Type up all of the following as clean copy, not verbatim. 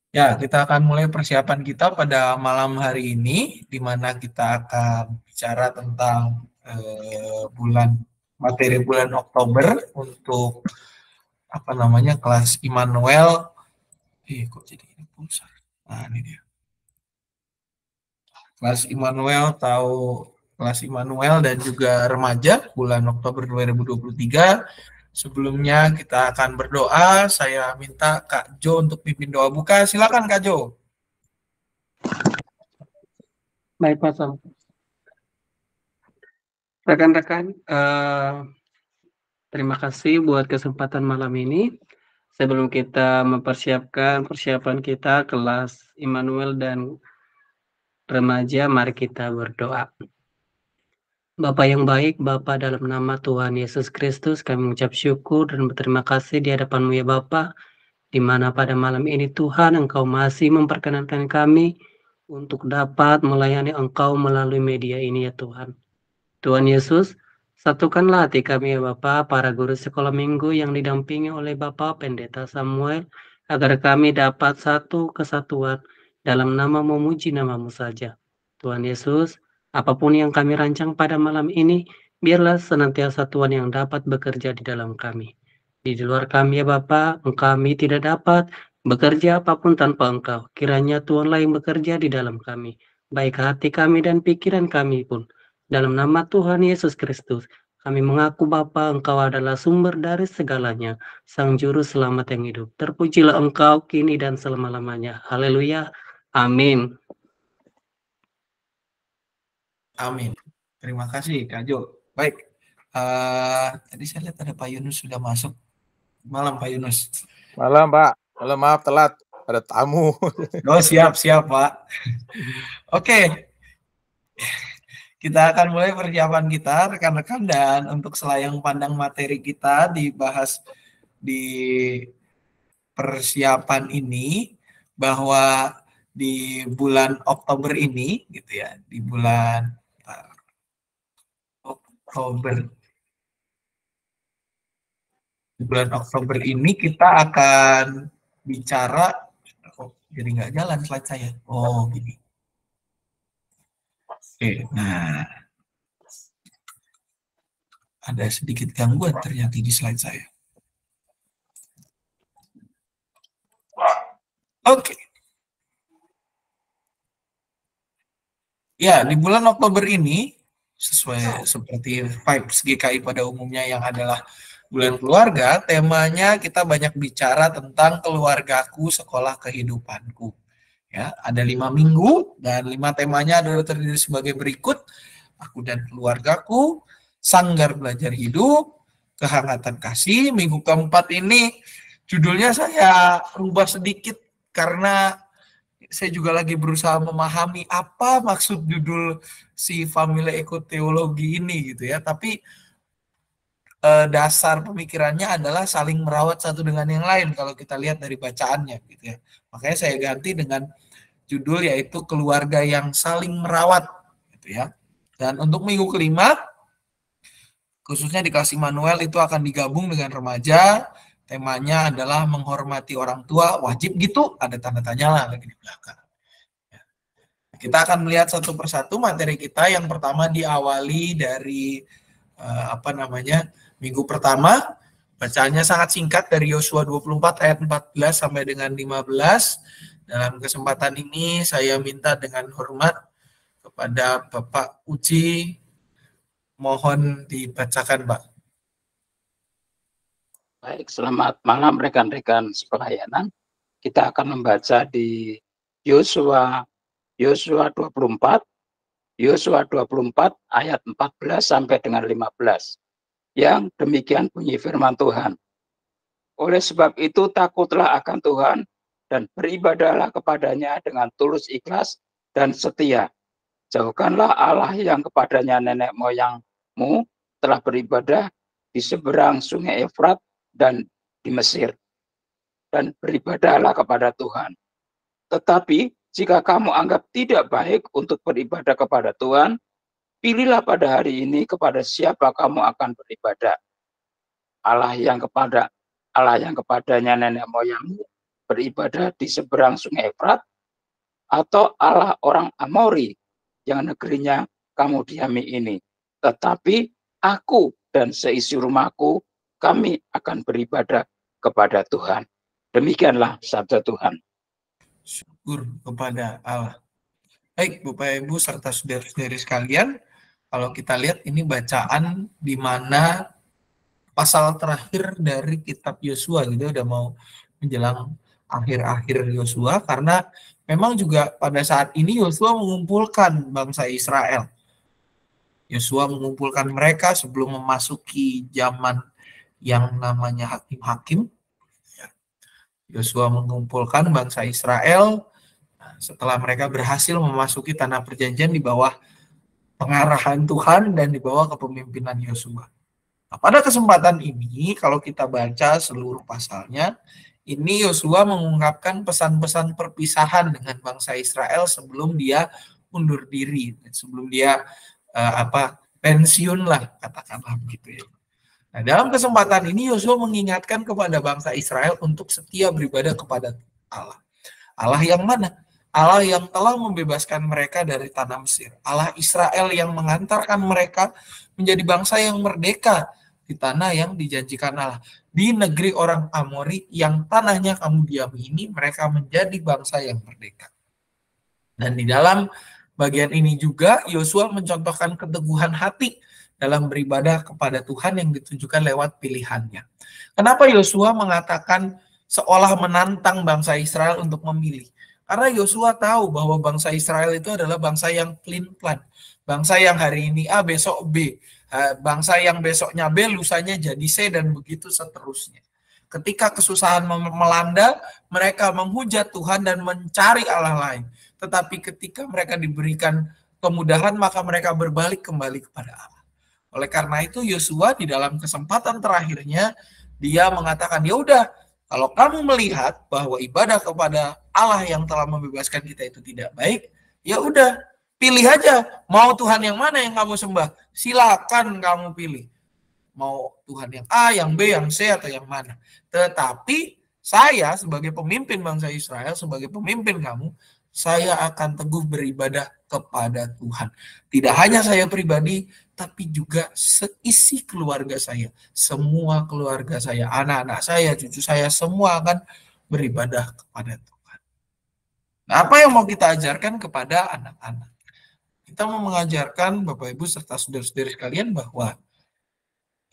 Ya, kita akan mulai persiapan kita pada malam hari ini, di mana kita akan bicara tentang bulan materi bulan Oktober untuk apa namanya kelas Immanuel. Kok jadi ini pulsar? Nah, ini dia. Kelas Immanuel tahu kelas Immanuel dan juga remaja bulan Oktober 2023. Sebelumnya kita akan berdoa. Saya minta Kak Jo untuk pimpin doa buka. Silakan Kak Jo. Baik, Pak Sam. Rekan-rekan, terima kasih buat kesempatan malam ini. Sebelum kita mempersiapkan persiapan kita kelas Immanuel dan remaja, mari kita berdoa. Bapa yang baik, Bapa dalam nama Tuhan Yesus Kristus, kami mengucap syukur dan berterima kasih di hadapan-Mu ya Bapa, di mana pada malam ini Tuhan Engkau masih memperkenankan kami untuk dapat melayani Engkau melalui media ini ya Tuhan. Tuhan Yesus, satukanlah hati kami ya Bapa, para guru sekolah minggu yang didampingi oleh Bapa Pendeta Samuel, agar kami dapat satu kesatuan dalam nama memuji nama-Mu saja. Tuhan Yesus, apapun yang kami rancang pada malam ini, biarlah senantiasa Tuhan yang dapat bekerja di dalam kami. Di luar kami ya Bapa, kami tidak dapat bekerja apapun tanpa Engkau. Kiranya Tuhanlah yang bekerja di dalam kami, baik hati kami dan pikiran kami pun. Dalam nama Tuhan Yesus Kristus, kami mengaku Bapa, Engkau adalah sumber dari segalanya, Sang Juru Selamat yang hidup. Terpujilah Engkau kini dan selama-lamanya. Haleluya. Amin. Amin. Terima kasih Kak Jo. Baik. Tadi saya lihat ada Pak Yunus sudah masuk. Malam Pak Yunus. Malam Pak. Malam, maaf telat. Ada tamu. Oh siap Pak. Oke. Kita akan mulai persiapan kita rekan-rekan, dan untuk selayang pandang materi kita dibahas di persiapan ini bahwa di bulan Oktober ini gitu ya, di bulan Oktober ini kita akan bicara. Jadi nggak jalan slide saya. Oh gini. Oke, nah ada sedikit gangguan ternyata di slide saya. Oke. Ya, di bulan Oktober ini sesuai seperti vibes GKI pada umumnya yang adalah bulan keluarga, temanya kita banyak bicara tentang keluargaku, sekolah kehidupanku. Ya, ada 5 minggu dan 5 temanya adalah terdiri sebagai berikut: aku dan keluargaku, sanggar belajar hidup, kehangatan kasih. Minggu keempat ini judulnya saya rubah sedikit karena saya juga lagi berusaha memahami apa maksud judul si Family Ekoteologi ini gitu ya. Tapi dasar pemikirannya adalah saling merawat satu dengan yang lain kalau kita lihat dari bacaannya gitu ya. Makanya saya ganti dengan judul yaitu keluarga yang saling merawat gitu ya. Dan untuk minggu kelima khususnya di kelas Immanuel itu akan digabung dengan remaja. Temanya adalah menghormati orang tua, wajib gitu, ada tanda tanya lah lagi di belakang. Kita akan melihat satu persatu materi kita. Yang pertama diawali dari minggu pertama. Bacaannya sangat singkat dari Yosua 24 ayat 14 sampai dengan 15. Dalam kesempatan ini saya minta dengan hormat kepada Bapak Uci, mohon dibacakan, Pak. Baik, selamat malam rekan-rekan sepelayanan. Kita akan membaca di Yosua 24 ayat 14 sampai dengan 15. Yang demikian bunyi firman Tuhan. Oleh sebab itu takutlah akan Tuhan dan beribadahlah kepadanya dengan tulus ikhlas dan setia. Jauhkanlah Allah yang kepadanya nenek moyangmu telah beribadah di seberang sungai Efrat dan di Mesir, dan beribadahlah kepada Tuhan. Tetapi jika kamu anggap tidak baik untuk beribadah kepada Tuhan, pilihlah pada hari ini kepada siapa kamu akan beribadah. Allah yang kepadanya nenek moyangmu beribadah di seberang sungai Efrat, atau Allah orang Amori yang negerinya kamu diami ini. Tetapi aku dan seisi rumahku, kami akan beribadah kepada Tuhan. Demikianlah sabda Tuhan. Syukur kepada Allah. Baik, Bapak Ibu serta saudara-saudari sekalian, kalau kita lihat ini bacaan di mana pasal terakhir dari kitab Yosua gitu, udah mau menjelang akhir-akhir Yosua, karena memang juga pada saat ini Yosua mengumpulkan bangsa Israel. Yosua mengumpulkan mereka sebelum memasuki zaman yang namanya hakim-hakim. Yosua mengumpulkan bangsa Israel setelah mereka berhasil memasuki tanah perjanjian di bawah pengarahan Tuhan dan di bawah kepemimpinan Yosua. Nah, pada kesempatan ini, kalau kita baca seluruh pasalnya, ini Yosua mengungkapkan pesan-pesan perpisahan dengan bangsa Israel sebelum dia undur diri, sebelum dia pensiun lah, katakanlah begitu ya. Nah, dalam kesempatan ini Yosua mengingatkan kepada bangsa Israel untuk setia beribadah kepada Allah. Allah yang mana? Allah yang telah membebaskan mereka dari tanah Mesir. Allah Israel yang mengantarkan mereka menjadi bangsa yang merdeka di tanah yang dijanjikan Allah. Di negeri orang Amori yang tanahnya kamu diami ini, mereka menjadi bangsa yang merdeka. Dan di dalam bagian ini juga Yosua mencontohkan keteguhan hati dalam beribadah kepada Tuhan yang ditunjukkan lewat pilihannya. Kenapa Yosua mengatakan seolah menantang bangsa Israel untuk memilih? Karena Yosua tahu bahwa bangsa Israel itu adalah bangsa yang plan. Bangsa yang hari ini A, besok B. Bangsa yang besoknya B, lusanya jadi C, dan begitu seterusnya. Ketika kesusahan melanda, mereka menghujat Tuhan dan mencari Allah lain. Tetapi ketika mereka diberikan kemudahan, maka mereka berbalik kembali kepada Allah. Oleh karena itu Yosua di dalam kesempatan terakhirnya, dia mengatakan, ya udah, kalau kamu melihat bahwa ibadah kepada Allah yang telah membebaskan kita itu tidak baik, ya udah, pilih aja. Mau Tuhan yang mana yang kamu sembah? Silakan kamu pilih. Mau Tuhan yang A, yang B, yang C, atau yang mana. Tetapi saya sebagai pemimpin bangsa Israel, sebagai pemimpin kamu, saya akan teguh beribadah kepada Tuhan. Tidak hanya saya pribadi, tapi juga seisi keluarga saya. Semua keluarga saya, anak-anak saya, cucu saya, semua akan beribadah kepada Tuhan. Nah, apa yang mau kita ajarkan kepada anak-anak? Kita mau mengajarkan Bapak Ibu serta saudara-saudari sekalian bahwa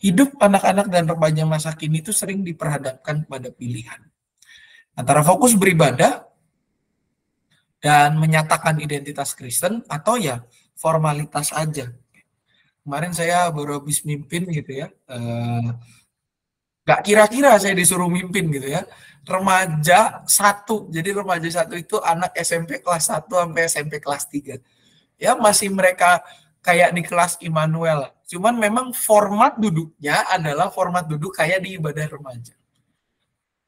hidup anak-anak dan remaja masa kini itu sering diperhadapkan pada pilihan. Antara fokus beribadah dan menyatakan identitas Kristen, atau ya formalitas aja. Kemarin saya baru habis mimpin gitu ya, gak kira-kira saya disuruh mimpin gitu ya, remaja 1, jadi remaja 1 itu anak SMP kelas 1 sampai SMP kelas 3. Ya masih mereka kayak di kelas Immanuel, cuman memang format duduknya adalah format duduk kayak di ibadah remaja.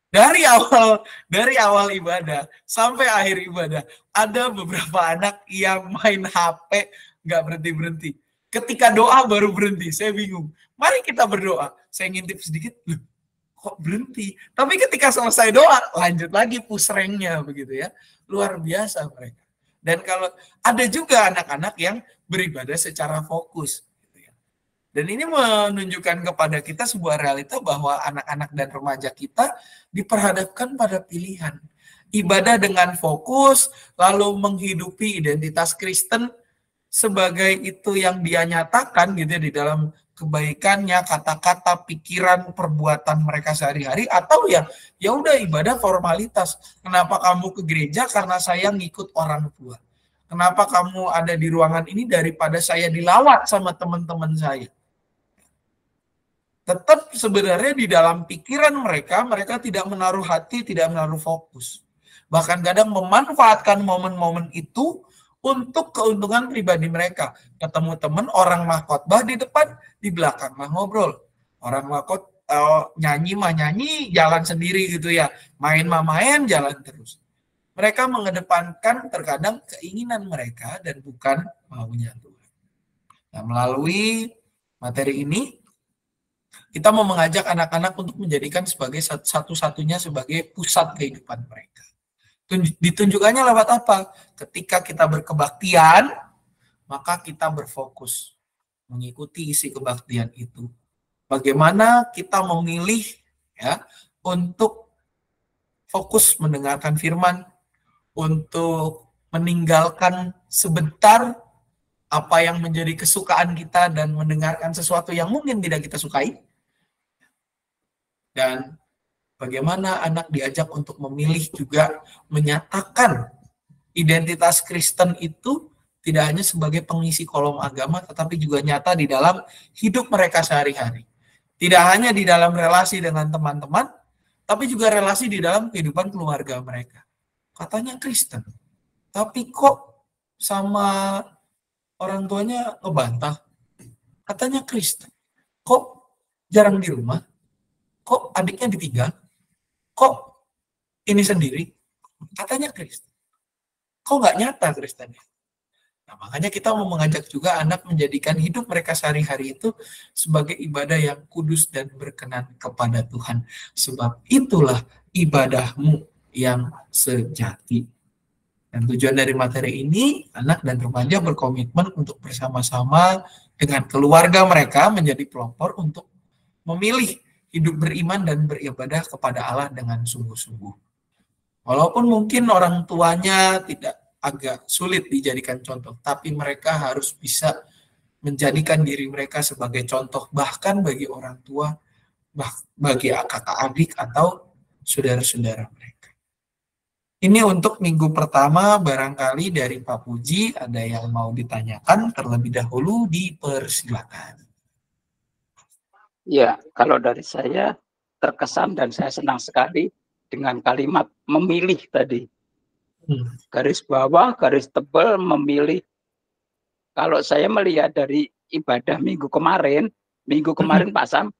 Dari awal ibadah sampai akhir ibadah, ada beberapa anak yang main HP nggak berhenti-berhenti. Ketika doa baru berhenti, saya bingung. Mari kita berdoa. Saya ngintip sedikit, loh, kok berhenti? Tapi ketika selesai doa, lanjut lagi pusrengnya begitu ya. Luar biasa mereka. Dan kalau ada juga anak-anak yang beribadah secara fokus. Dan ini menunjukkan kepada kita sebuah realita bahwa anak-anak dan remaja kita diperhadapkan pada pilihan. Ibadah dengan fokus, lalu menghidupi identitas Kristen sebagai itu yang dia nyatakan gitu di dalam kebaikannya, kata-kata, pikiran, perbuatan mereka sehari-hari, atau ya udah ibadah formalitas. Kenapa kamu ke gereja? Karena saya ngikut orang tua. Kenapa kamu ada di ruangan ini? Daripada saya dilawat sama teman-teman saya. Tetap sebenarnya di dalam pikiran mereka tidak menaruh hati, tidak menaruh fokus. Bahkan kadang memanfaatkan momen-momen itu untuk keuntungan pribadi mereka. Ketemu teman, orang mah khotbah di depan, di belakang mah ngobrol. Orang mah nyanyi mah nyanyi, jalan sendiri gitu ya. Main mah main, jalan terus. Mereka mengedepankan terkadang keinginan mereka dan bukan maunya Tuhan. Nah, melalui materi ini, Kita mau mengajak anak-anak untuk menjadikan sebagai satu-satunya sebagai pusat kehidupan mereka. Ditunjukkannya lewat apa? Ketika kita berkebaktian, maka kita berfokus mengikuti isi kebaktian itu. Bagaimana kita memilih ya untuk fokus mendengarkan firman, untuk meninggalkan sebentar apa yang menjadi kesukaan kita dan mendengarkan sesuatu yang mungkin tidak kita sukai. Dan bagaimana anak diajak untuk memilih juga menyatakan identitas Kristen itu tidak hanya sebagai pengisi kolom agama, tetapi juga nyata di dalam hidup mereka sehari-hari. Tidak hanya di dalam relasi dengan teman-teman, tapi juga relasi di dalam kehidupan keluarga mereka. Katanya Kristen, tapi kok sama orang tuanya ngebantah. Katanya Kristen, kok jarang di rumah, kok adiknya ditinggal, kok ini sendiri. Katanya Kristen, kok nggak nyata Kristennya. Nah, makanya kita mau mengajak juga anak menjadikan hidup mereka sehari-hari itu sebagai ibadah yang kudus dan berkenan kepada Tuhan. Sebab itulah ibadahmu yang sejati. Dan tujuan dari materi ini, anak dan remaja berkomitmen untuk bersama-sama dengan keluarga mereka menjadi pelopor untuk memilih hidup beriman dan beribadah kepada Allah dengan sungguh-sungguh. Walaupun mungkin orang tuanya agak sulit dijadikan contoh, tapi mereka harus bisa menjadikan diri mereka sebagai contoh bahkan bagi orang tua, bagi kakak adik atau saudara-saudara mereka. Ini untuk minggu pertama, barangkali dari Pak Puji ada yang mau ditanyakan terlebih dahulu, dipersilakan. Ya, kalau dari saya terkesan dan saya senang sekali dengan kalimat memilih tadi. Garis bawah, garis tebal, memilih. Kalau saya melihat dari ibadah minggu kemarin Pak Sam,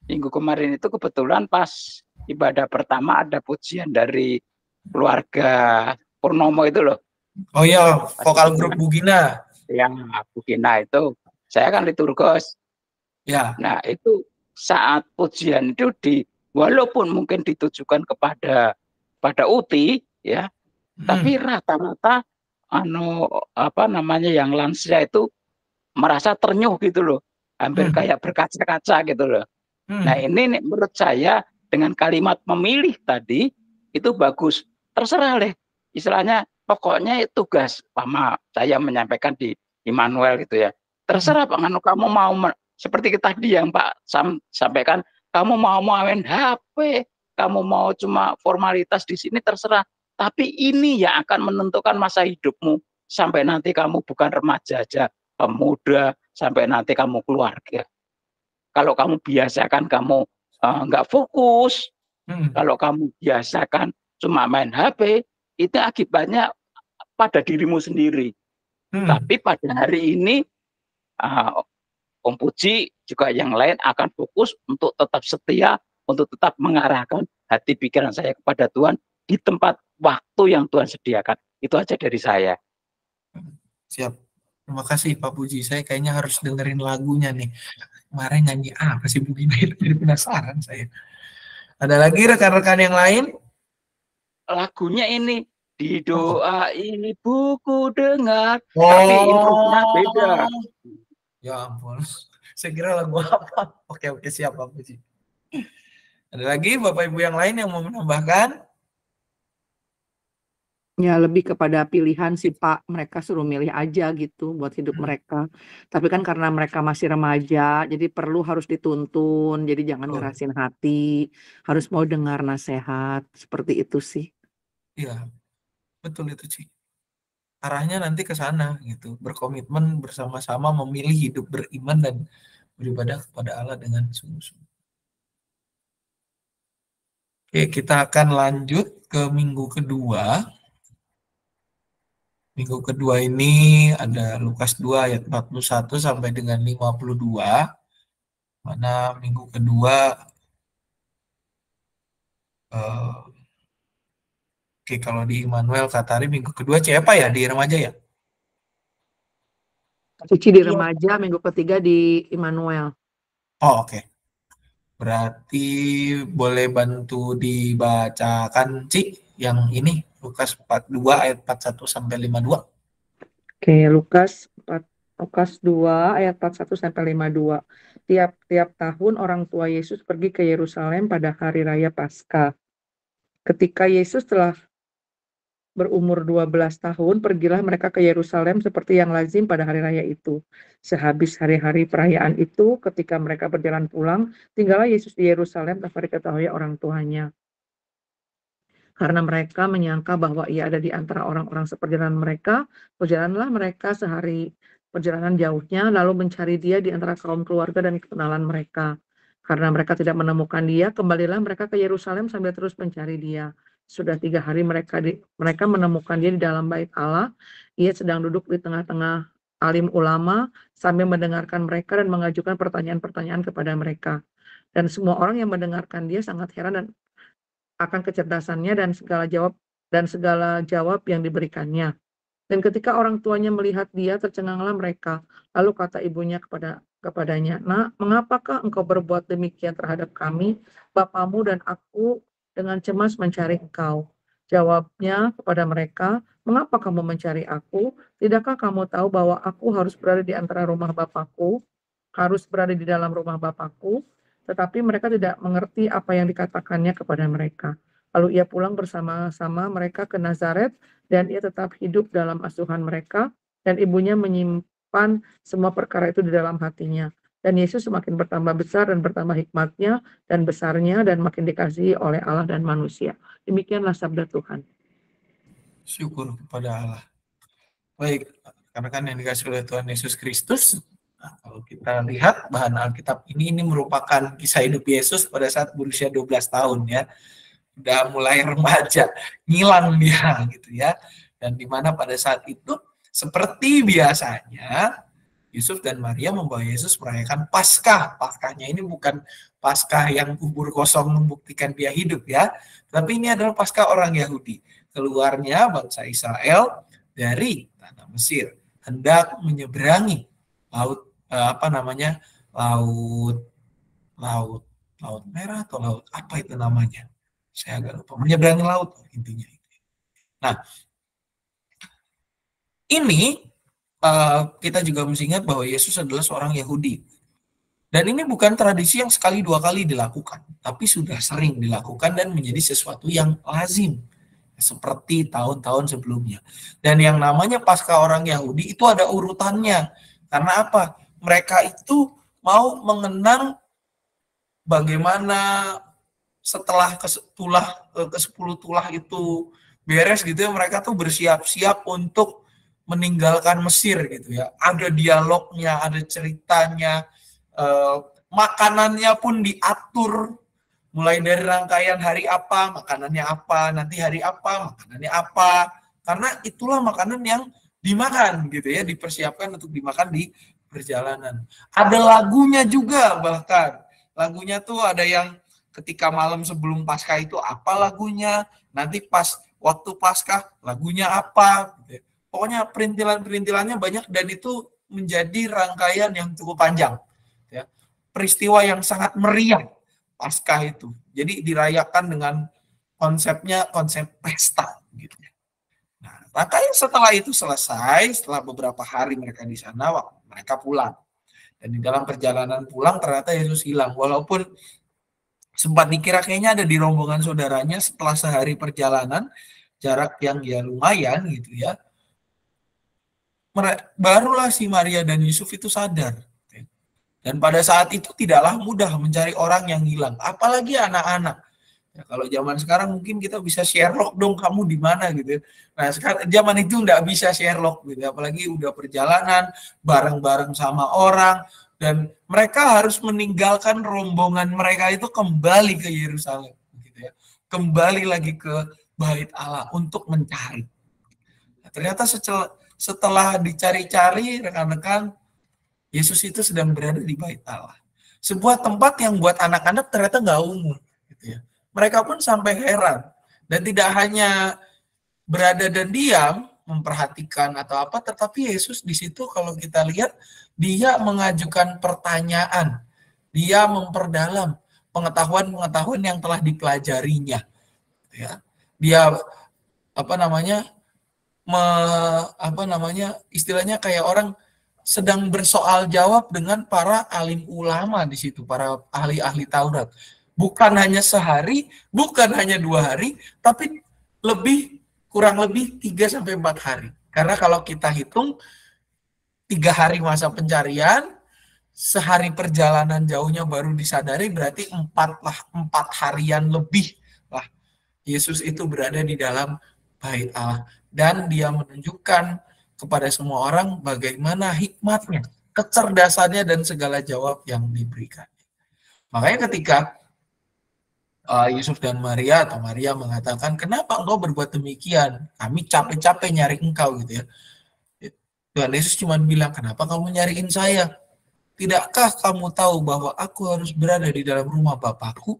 minggu kemarin itu kebetulan pas ibadah pertama ada pujian dari keluarga Purnomo itu loh. Oh iya, vokal grup Bugina. Yang Bugina itu, saya kan liturgos. Ya. Nah itu saat pujian itu walaupun mungkin ditujukan kepada Uti, ya. Tapi rata-rata yang lansia itu merasa ternyuh gitu loh, hampir kayak berkaca-kaca gitu loh. Nah ini menurut saya dengan kalimat memilih tadi itu bagus. Terserah deh, istilahnya pokoknya tugas Mama saya menyampaikan di Immanuel gitu ya. Terserah Pak Nganu, kamu mau seperti tadi yang Pak Sam sampaikan, kamu mau main HP, kamu mau cuma formalitas di sini, terserah. Tapi ini yang akan menentukan masa hidupmu sampai nanti kamu bukan remaja aja, pemuda, sampai nanti kamu keluarga. Kalau kamu biasakan kamu nggak fokus, kalau kamu biasakan cuma main HP, itu akibatnya pada dirimu sendiri. Tapi pada hari ini, Om Puji juga yang lain akan fokus untuk tetap setia, untuk tetap mengarahkan hati pikiran saya kepada Tuhan di tempat waktu yang Tuhan sediakan. Itu aja dari saya. Siap. Terima kasih Pak Puji. Saya kayaknya harus dengerin lagunya nih. Kemarin nyanyi apa sih Bugina itu? Jadi penasaran saya. Ada lagi rekan-rekan yang lain? Lagunya ini, di doa ini buku dengar, tapi infonya beda. Ya ampun. Saya kira lagu apa? Oke, siap Pak Puji. Ada lagi Bapak Ibu yang lain yang mau menambahkan? Ya lebih kepada pilihan sih Pak, mereka suruh milih aja gitu buat hidup mereka. Tapi kan karena mereka masih remaja, jadi harus dituntun, jadi jangan ngerasin hati, harus mau dengar nasihat, seperti itu sih. Iya, betul itu Ci. Arahnya nanti ke sana gitu, berkomitmen bersama-sama memilih hidup beriman dan beribadah kepada Allah dengan sungguh-sungguh. Oke, kita akan lanjut ke minggu kedua. Minggu kedua ini ada Lukas 2 ayat 41 sampai dengan 52. Mana minggu kedua oke, kalau di Immanuel Katari minggu kedua siapa ya di remaja ya? Cici di remaja, minggu ketiga di Immanuel. Oh oke. Berarti boleh bantu dibacakan, Cik, yang ini Lukas 42 ayat 41 sampai 52. Oke, Lukas 2 ayat 41 sampai 52. Tiap-tiap tahun orang tua Yesus pergi ke Yerusalem pada hari raya Paskah. Ketika Yesus telah berumur 12 tahun, pergilah mereka ke Yerusalem seperti yang lazim pada hari raya itu. Sehabis hari-hari perayaan itu, ketika mereka berjalan pulang, tinggallah Yesus di Yerusalem tanpa diketahui orang tuanya. Karena mereka menyangka bahwa ia ada di antara orang-orang seperjalanan mereka, berjalanlah mereka sehari perjalanan jauhnya, lalu mencari dia di antara kaum keluarga dan kenalan mereka. Karena mereka tidak menemukan dia, kembalilah mereka ke Yerusalem sambil terus mencari dia. Sudah 3 hari mereka menemukan dia di dalam bait Allah. Ia sedang duduk di tengah-tengah alim ulama sambil mendengarkan mereka dan mengajukan pertanyaan-pertanyaan kepada mereka. Dan semua orang yang mendengarkan dia sangat heran dan akan kecerdasannya dan segala jawab yang diberikannya. Dan ketika orang tuanya melihat dia, tercenganglah mereka. Lalu kata ibunya kepadanya, "Nak, mengapakah engkau berbuat demikian terhadap kami? Bapamu dan aku dengan cemas mencari engkau." Jawabnya kepada mereka, "Mengapa kamu mencari aku? Tidakkah kamu tahu bahwa aku harus berada di antara rumah Bapakku? Harus berada di dalam rumah Bapakku?" Tetapi mereka tidak mengerti apa yang dikatakannya kepada mereka. Lalu ia pulang bersama-sama mereka ke Nazaret, dan ia tetap hidup dalam asuhan mereka, dan ibunya menyimpan semua perkara itu di dalam hatinya. Dan Yesus semakin bertambah besar dan bertambah hikmatnya dan besarnya, dan makin dikasihi oleh Allah dan manusia. Demikianlah sabda Tuhan. Syukur kepada Allah. Baik, karena kan yang dikasih oleh Tuhan Yesus Kristus. Nah, kalau kita lihat bahan Alkitab ini merupakan kisah hidup Yesus pada saat berusia 12 tahun ya. Udah mulai remaja, ngilang dia gitu ya. Dan di mana pada saat itu seperti biasanya Yusuf dan Maria membawa Yesus merayakan Paskah. Paskahnya ini bukan Paskah yang kubur kosong membuktikan dia hidup ya, tapi ini adalah Paskah orang Yahudi. Keluarnya bangsa Israel dari tanah Mesir hendak menyeberangi laut laut merah atau laut apa itu namanya, saya agak lupa, menyeberangi laut intinya. Nah, ini kita juga mesti ingat bahwa Yesus adalah seorang Yahudi, dan ini bukan tradisi yang sekali 2 kali dilakukan, tapi sudah sering dilakukan dan menjadi sesuatu yang lazim seperti tahun-tahun sebelumnya. Dan yang namanya Paskah orang Yahudi itu ada urutannya. Karena apa? Mereka itu mau mengenang bagaimana setelah ke-10 tulah itu beres gitu ya, mereka tuh bersiap-siap untuk meninggalkan Mesir gitu ya. Ada dialognya, ada ceritanya, makanannya pun diatur, mulai dari rangkaian hari apa, makanannya apa, nanti hari apa, makanannya apa. Karena itulah makanan yang dimakan gitu ya, dipersiapkan untuk dimakan di perjalanan. Ada lagunya juga, bahkan lagunya tuh ada yang ketika malam sebelum Paskah itu apa lagunya, nanti pas waktu Paskah lagunya apa gitu ya. Pokoknya perintilan-perintilannya banyak, dan itu menjadi rangkaian yang cukup panjang ya. Peristiwa yang sangat meriah Paskah itu. Jadi dirayakan dengan konsepnya konsep pesta gitu. Nah, makanya setelah itu selesai, setelah beberapa hari mereka di sana, mereka pulang. Dan di dalam perjalanan pulang ternyata Yesus hilang. Walaupun sempat dikira kayaknya ada di rombongan saudaranya, setelah sehari perjalanan, jarak yang ya lumayan gitu ya, barulah si Maria dan Yusuf itu sadar. Dan pada saat itu tidaklah mudah mencari orang yang hilang, apalagi anak-anak. Ya, kalau zaman sekarang mungkin kita bisa Sherlock dong, kamu di mana gitu. Nah, sekarang zaman itu nggak bisa Sherlock gitu, apalagi udah perjalanan bareng-bareng sama orang, dan mereka harus meninggalkan rombongan mereka itu kembali ke Yerusalem gitu ya. Kembali lagi ke Bait Allah untuk mencari. Nah, ternyata setelah dicari-cari rekan-rekan, Yesus itu sedang berada di Bait Allah. Sebuah tempat yang buat anak-anak ternyata nggak umum gitu ya. Mereka pun sampai heran, dan tidak hanya berada dan diam memperhatikan atau apa, tetapi Yesus di situ kalau kita lihat dia mengajukan pertanyaan, dia memperdalam pengetahuan-pengetahuan yang telah dipelajarinya. Ya. Dia istilahnya kayak orang sedang bersoal jawab dengan para alim ulama di situ, para ahli-ahli Taurat. Bukan hanya sehari, bukan hanya 2 hari, tapi kurang lebih 3-4 hari. Karena kalau kita hitung 3 hari masa pencarian, sehari perjalanan jauhnya baru disadari, berarti 4 harian lebih lah Yesus itu berada di dalam bait Allah. Dan dia menunjukkan kepada semua orang bagaimana hikmatnya, kecerdasannya, dan segala jawab yang diberikan. Makanya ketika Yusuf dan Maria atau Maria mengatakan, kenapa engkau berbuat demikian? Kami capek-capek nyari engkau gitu ya. Tuhan Yesus cuma bilang, kenapa kamu nyariin saya? Tidakkah kamu tahu bahwa aku harus berada di dalam rumah Bapakku?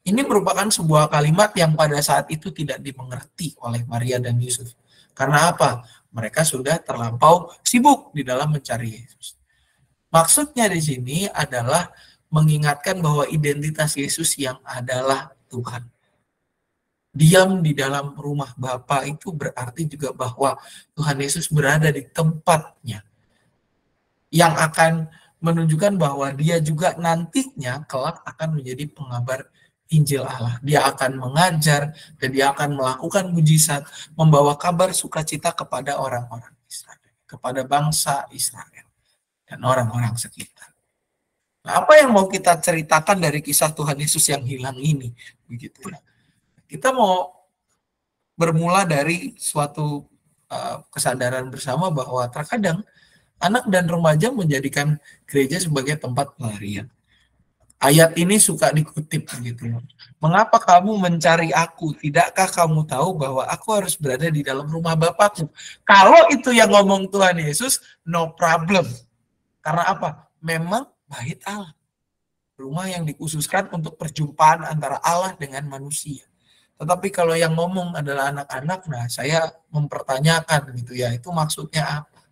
Ini merupakan sebuah kalimat yang pada saat itu tidak dimengerti oleh Maria dan Yusuf. Karena apa? Mereka sudah terlampau sibuk di dalam mencari Yesus. Maksudnya di sini adalah mengingatkan bahwa identitas Yesus yang adalah Tuhan. Diam di dalam rumah Bapa itu berarti juga bahwa Tuhan Yesus berada di tempatnya. Yang akan menunjukkan bahwa dia juga nantinya kelak akan menjadi pengabar Injil Allah. Dia akan mengajar dan dia akan melakukan mujizat, membawa kabar sukacita kepada orang-orang Israel, kepada bangsa Israel dan orang-orang sekitar. Nah, apa yang mau kita ceritakan dari kisah Tuhan Yesus yang hilang ini? Begitu ya. Kita mau bermula dari suatu kesadaran bersama bahwa terkadang anak dan remaja menjadikan gereja sebagai tempat pelarian. Ayat ini suka dikutip gitu. Mengapa kamu mencari aku? Tidakkah kamu tahu bahwa aku harus berada di dalam rumah Bapakku? Kalau itu yang ngomong Tuhan Yesus, no problem. Karena apa? Memang bait Allah. Rumah yang dikhususkan untuk perjumpaan antara Allah dengan manusia. Tetapi kalau yang ngomong adalah anak-anak, nah saya mempertanyakan gitu ya, itu maksudnya apa?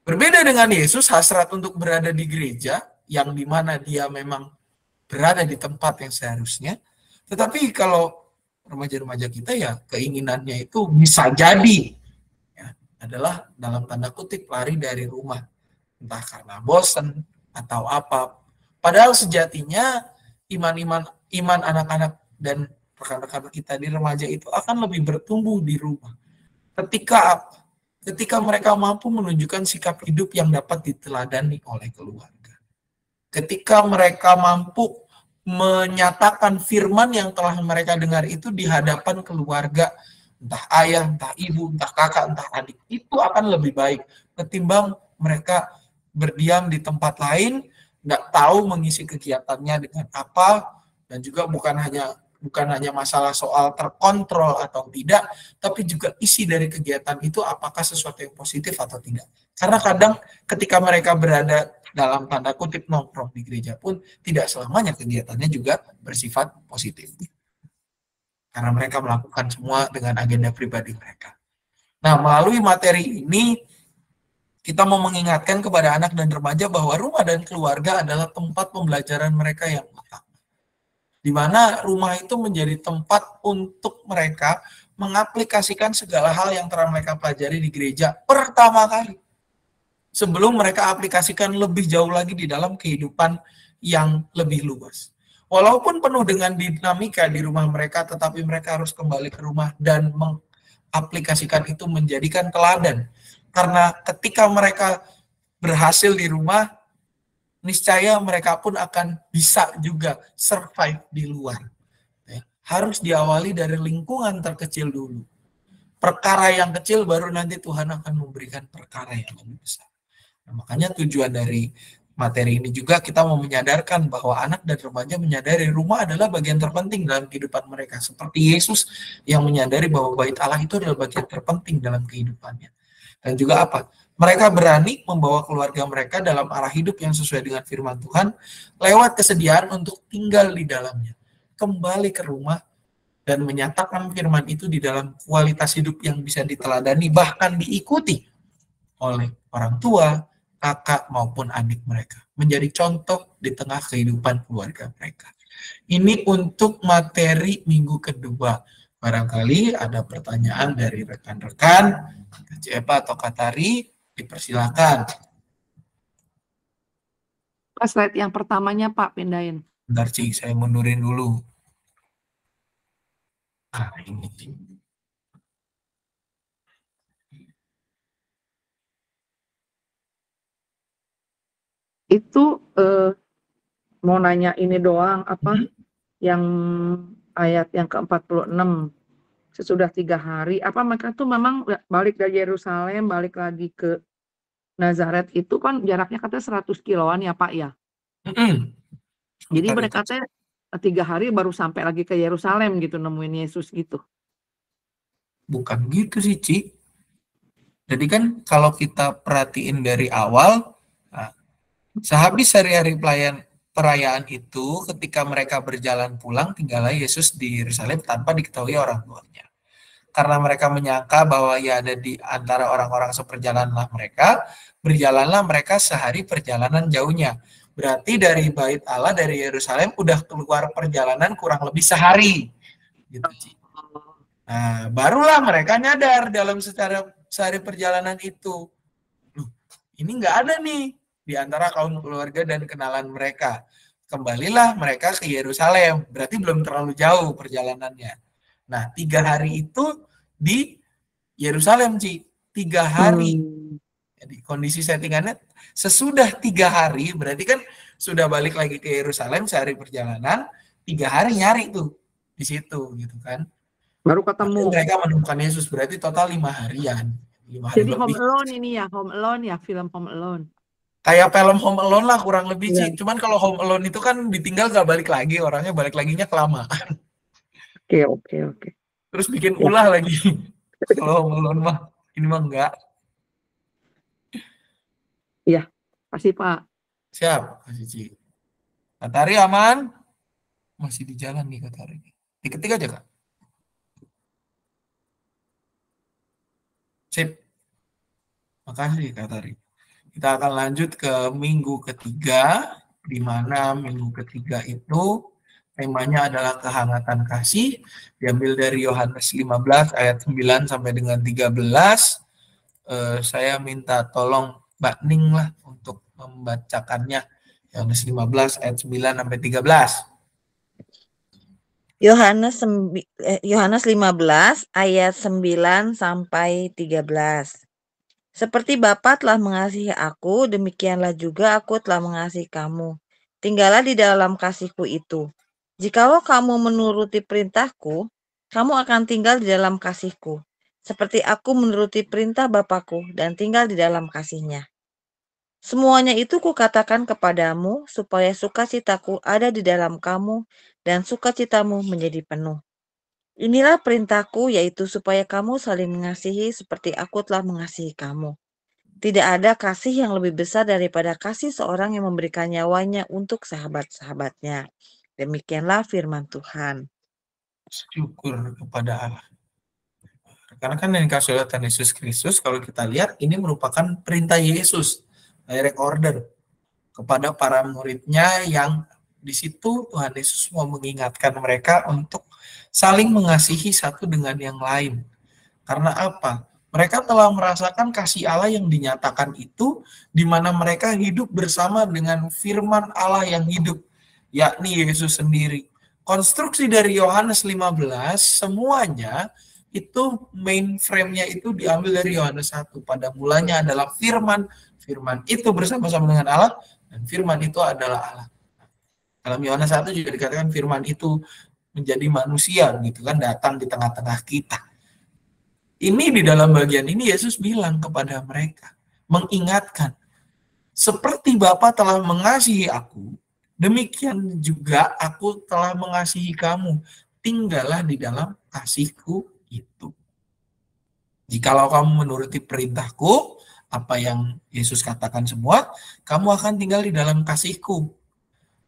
Berbeda dengan Yesus, hasrat untuk berada di gereja, yang dimana dia memang berada di tempat yang seharusnya. Tetapi kalau remaja-remaja kita ya keinginannya itu bisa jadi ya, adalah dalam tanda kutip lari dari rumah. Entah karena bosan atau apa. Padahal sejatinya iman anak-anak dan rekan-rekan kita di remaja itu akan lebih bertumbuh di rumah. Ketika mereka mampu menunjukkan sikap hidup yang dapat diteladani oleh keluarga. Ketika mereka mampu menyatakan firman yang telah mereka dengar itu di hadapan keluarga, entah ayah, entah ibu, entah kakak, entah adik, itu akan lebih baik ketimbang mereka berdiam di tempat lain, nggak tahu mengisi kegiatannya dengan apa, dan juga bukan hanya masalah soal terkontrol atau tidak, tapi juga isi dari kegiatan itu apakah sesuatu yang positif atau tidak. Karena kadang ketika mereka berada dalam tanda kutip nongkrong di gereja pun tidak selamanya kegiatannya juga bersifat positif. Karena mereka melakukan semua dengan agenda pribadi mereka. Nah, melalui materi ini kita mau mengingatkan kepada anak dan remaja bahwa rumah dan keluarga adalah tempat pembelajaran mereka yang utama. Di mana rumah itu menjadi tempat untuk mereka mengaplikasikan segala hal yang telah mereka pelajari di gereja pertama kali. Sebelum mereka aplikasikan lebih jauh lagi di dalam kehidupan yang lebih luas. Walaupun penuh dengan dinamika di rumah mereka, tetapi mereka harus kembali ke rumah dan mengaplikasikan itu menjadikan teladan. Karena ketika mereka berhasil di rumah, niscaya mereka pun akan bisa juga survive di luar. Harus diawali dari lingkungan terkecil dulu. Perkara yang kecil baru nanti Tuhan akan memberikan perkara yang lebih besar. Nah, makanya tujuan dari materi ini juga kita mau menyadarkan bahwa anak dan remaja menyadari rumah adalah bagian terpenting dalam kehidupan mereka. Seperti Yesus yang menyadari bahwa bait Allah itu adalah bagian terpenting dalam kehidupannya. Dan juga apa? Mereka berani membawa keluarga mereka dalam arah hidup yang sesuai dengan firman Tuhan lewat kesediaan untuk tinggal di dalamnya. Kembali ke rumah dan menyatakan firman itu di dalam kualitas hidup yang bisa diteladani bahkan diikuti oleh orang tua, kakak maupun adik mereka. menjadi contoh di tengah kehidupan keluarga mereka. Ini untuk materi minggu kedua. Barangkali ada pertanyaan dari rekan-rekan, Kak Epa atau Kak Tari, dipersilakan. Slide yang pertamanya Pak, pindahin. Bentar Ci, saya mundurin dulu. Ini Ci. Itu mau nanya ini doang, apa yang ayat yang ke-46, sesudah 3 hari, apa mereka tuh memang balik dari Yerusalem, balik lagi ke Nazaret, itu kan jaraknya katanya 100 kiloan ya Pak ya? Jadi mereka teh 3 hari baru sampai lagi ke Yerusalem gitu, nemuin Yesus gitu. Bukan gitu sih Ci. Jadi kan kalau kita perhatiin dari awal, sehabis hari-hari perayaan itu, ketika mereka berjalan pulang, tinggallah Yesus di Yerusalem tanpa diketahui orang tuanya. Karena mereka menyangka bahwa ia ada di antara orang-orang seperjalananlah mereka, berjalanlah mereka sehari perjalanan jauhnya. Berarti dari Bait Allah, dari Yerusalem, udah keluar perjalanan kurang lebih sehari. Gitu, Ci. Nah, barulah mereka nyadar dalam sehari perjalanan itu. Loh, ini nggak ada nih di antara kaum keluarga dan kenalan mereka. Kembalilah mereka ke Yerusalem. Berarti belum terlalu jauh perjalanannya. Nah, 3 hari itu di Yerusalem, Ci. 3 hari. Jadi kondisi settingannya sesudah 3 hari, berarti kan sudah balik lagi ke Yerusalem sehari perjalanan, 3 hari nyari tuh di situ gitu kan. Baru ketemu. Berarti mereka menemukan Yesus, berarti total 5 harian. 5 hari jadi lebih. Home Alone ini ya, Home Alone ya, film Home Alone. Kayak film Home Alone lah kurang lebih Iya. Ci. Cuman kalau Home Alone itu kan ditinggal gak balik lagi, orangnya balik laginya kelamaan. Oke. Terus bikin ulah lagi. Kalau Home Alone mah, ini mah enggak. Iya, pasti Pak. Siap, kasih Ci. Kak Tari aman? Masih di jalan nih Kak Tari. Diketik aja Kak. Sip. Makasih Kak Tari. Kita akan lanjut ke minggu ketiga, di mana minggu ketiga itu temanya adalah kehangatan kasih, diambil dari Yohanes 15 ayat 9 sampai dengan 13. Saya minta tolong Mbak Ning lah untuk membacakannya. Yohanes 15 ayat 9 sampai 13. Yohanes 15 ayat 9 sampai 13. Seperti Bapa telah mengasihi aku, demikianlah juga aku telah mengasihi kamu. Tinggallah di dalam kasihku itu. Jikalau kamu menuruti perintahku, kamu akan tinggal di dalam kasihku. Seperti aku menuruti perintah Bapakku dan tinggal di dalam kasihnya. Semuanya itu kukatakan kepadamu, supaya sukacitaku ada di dalam kamu, dan sukacitamu menjadi penuh. Inilah perintahku, yaitu supaya kamu saling mengasihi seperti aku telah mengasihi kamu. Tidak ada kasih yang lebih besar daripada kasih seorang yang memberikan nyawanya untuk sahabat-sahabatnya. Demikianlah firman Tuhan. Syukur kepada Allah. Karena kan yang dikasih oleh Tuhan Yesus Kristus, kalau kita lihat, ini merupakan perintah Yesus, direct order, kepada para muridnya yang di situ Tuhan Yesus mau mengingatkan mereka untuk saling mengasihi satu dengan yang lain. Karena apa? Mereka telah merasakan kasih Allah yang dinyatakan itu, di mana mereka hidup bersama dengan firman Allah yang hidup, yakni Yesus sendiri. Konstruksi dari Yohanes 15, semuanya itu main frame-nya itu diambil dari Yohanes 1. Pada mulanya adalah firman, firman itu bersama-sama dengan Allah, dan firman itu adalah Allah. Dalam Yohanes 1 juga dikatakan firman itu menjadi manusia, gitu kan, datang di tengah-tengah kita. Ini di dalam bagian ini Yesus bilang kepada mereka, mengingatkan, seperti Bapa telah mengasihi aku, demikian juga aku telah mengasihi kamu. Tinggallah di dalam kasihku itu. Jikalau kamu menuruti perintahku, apa yang Yesus katakan semua, kamu akan tinggal di dalam kasihku.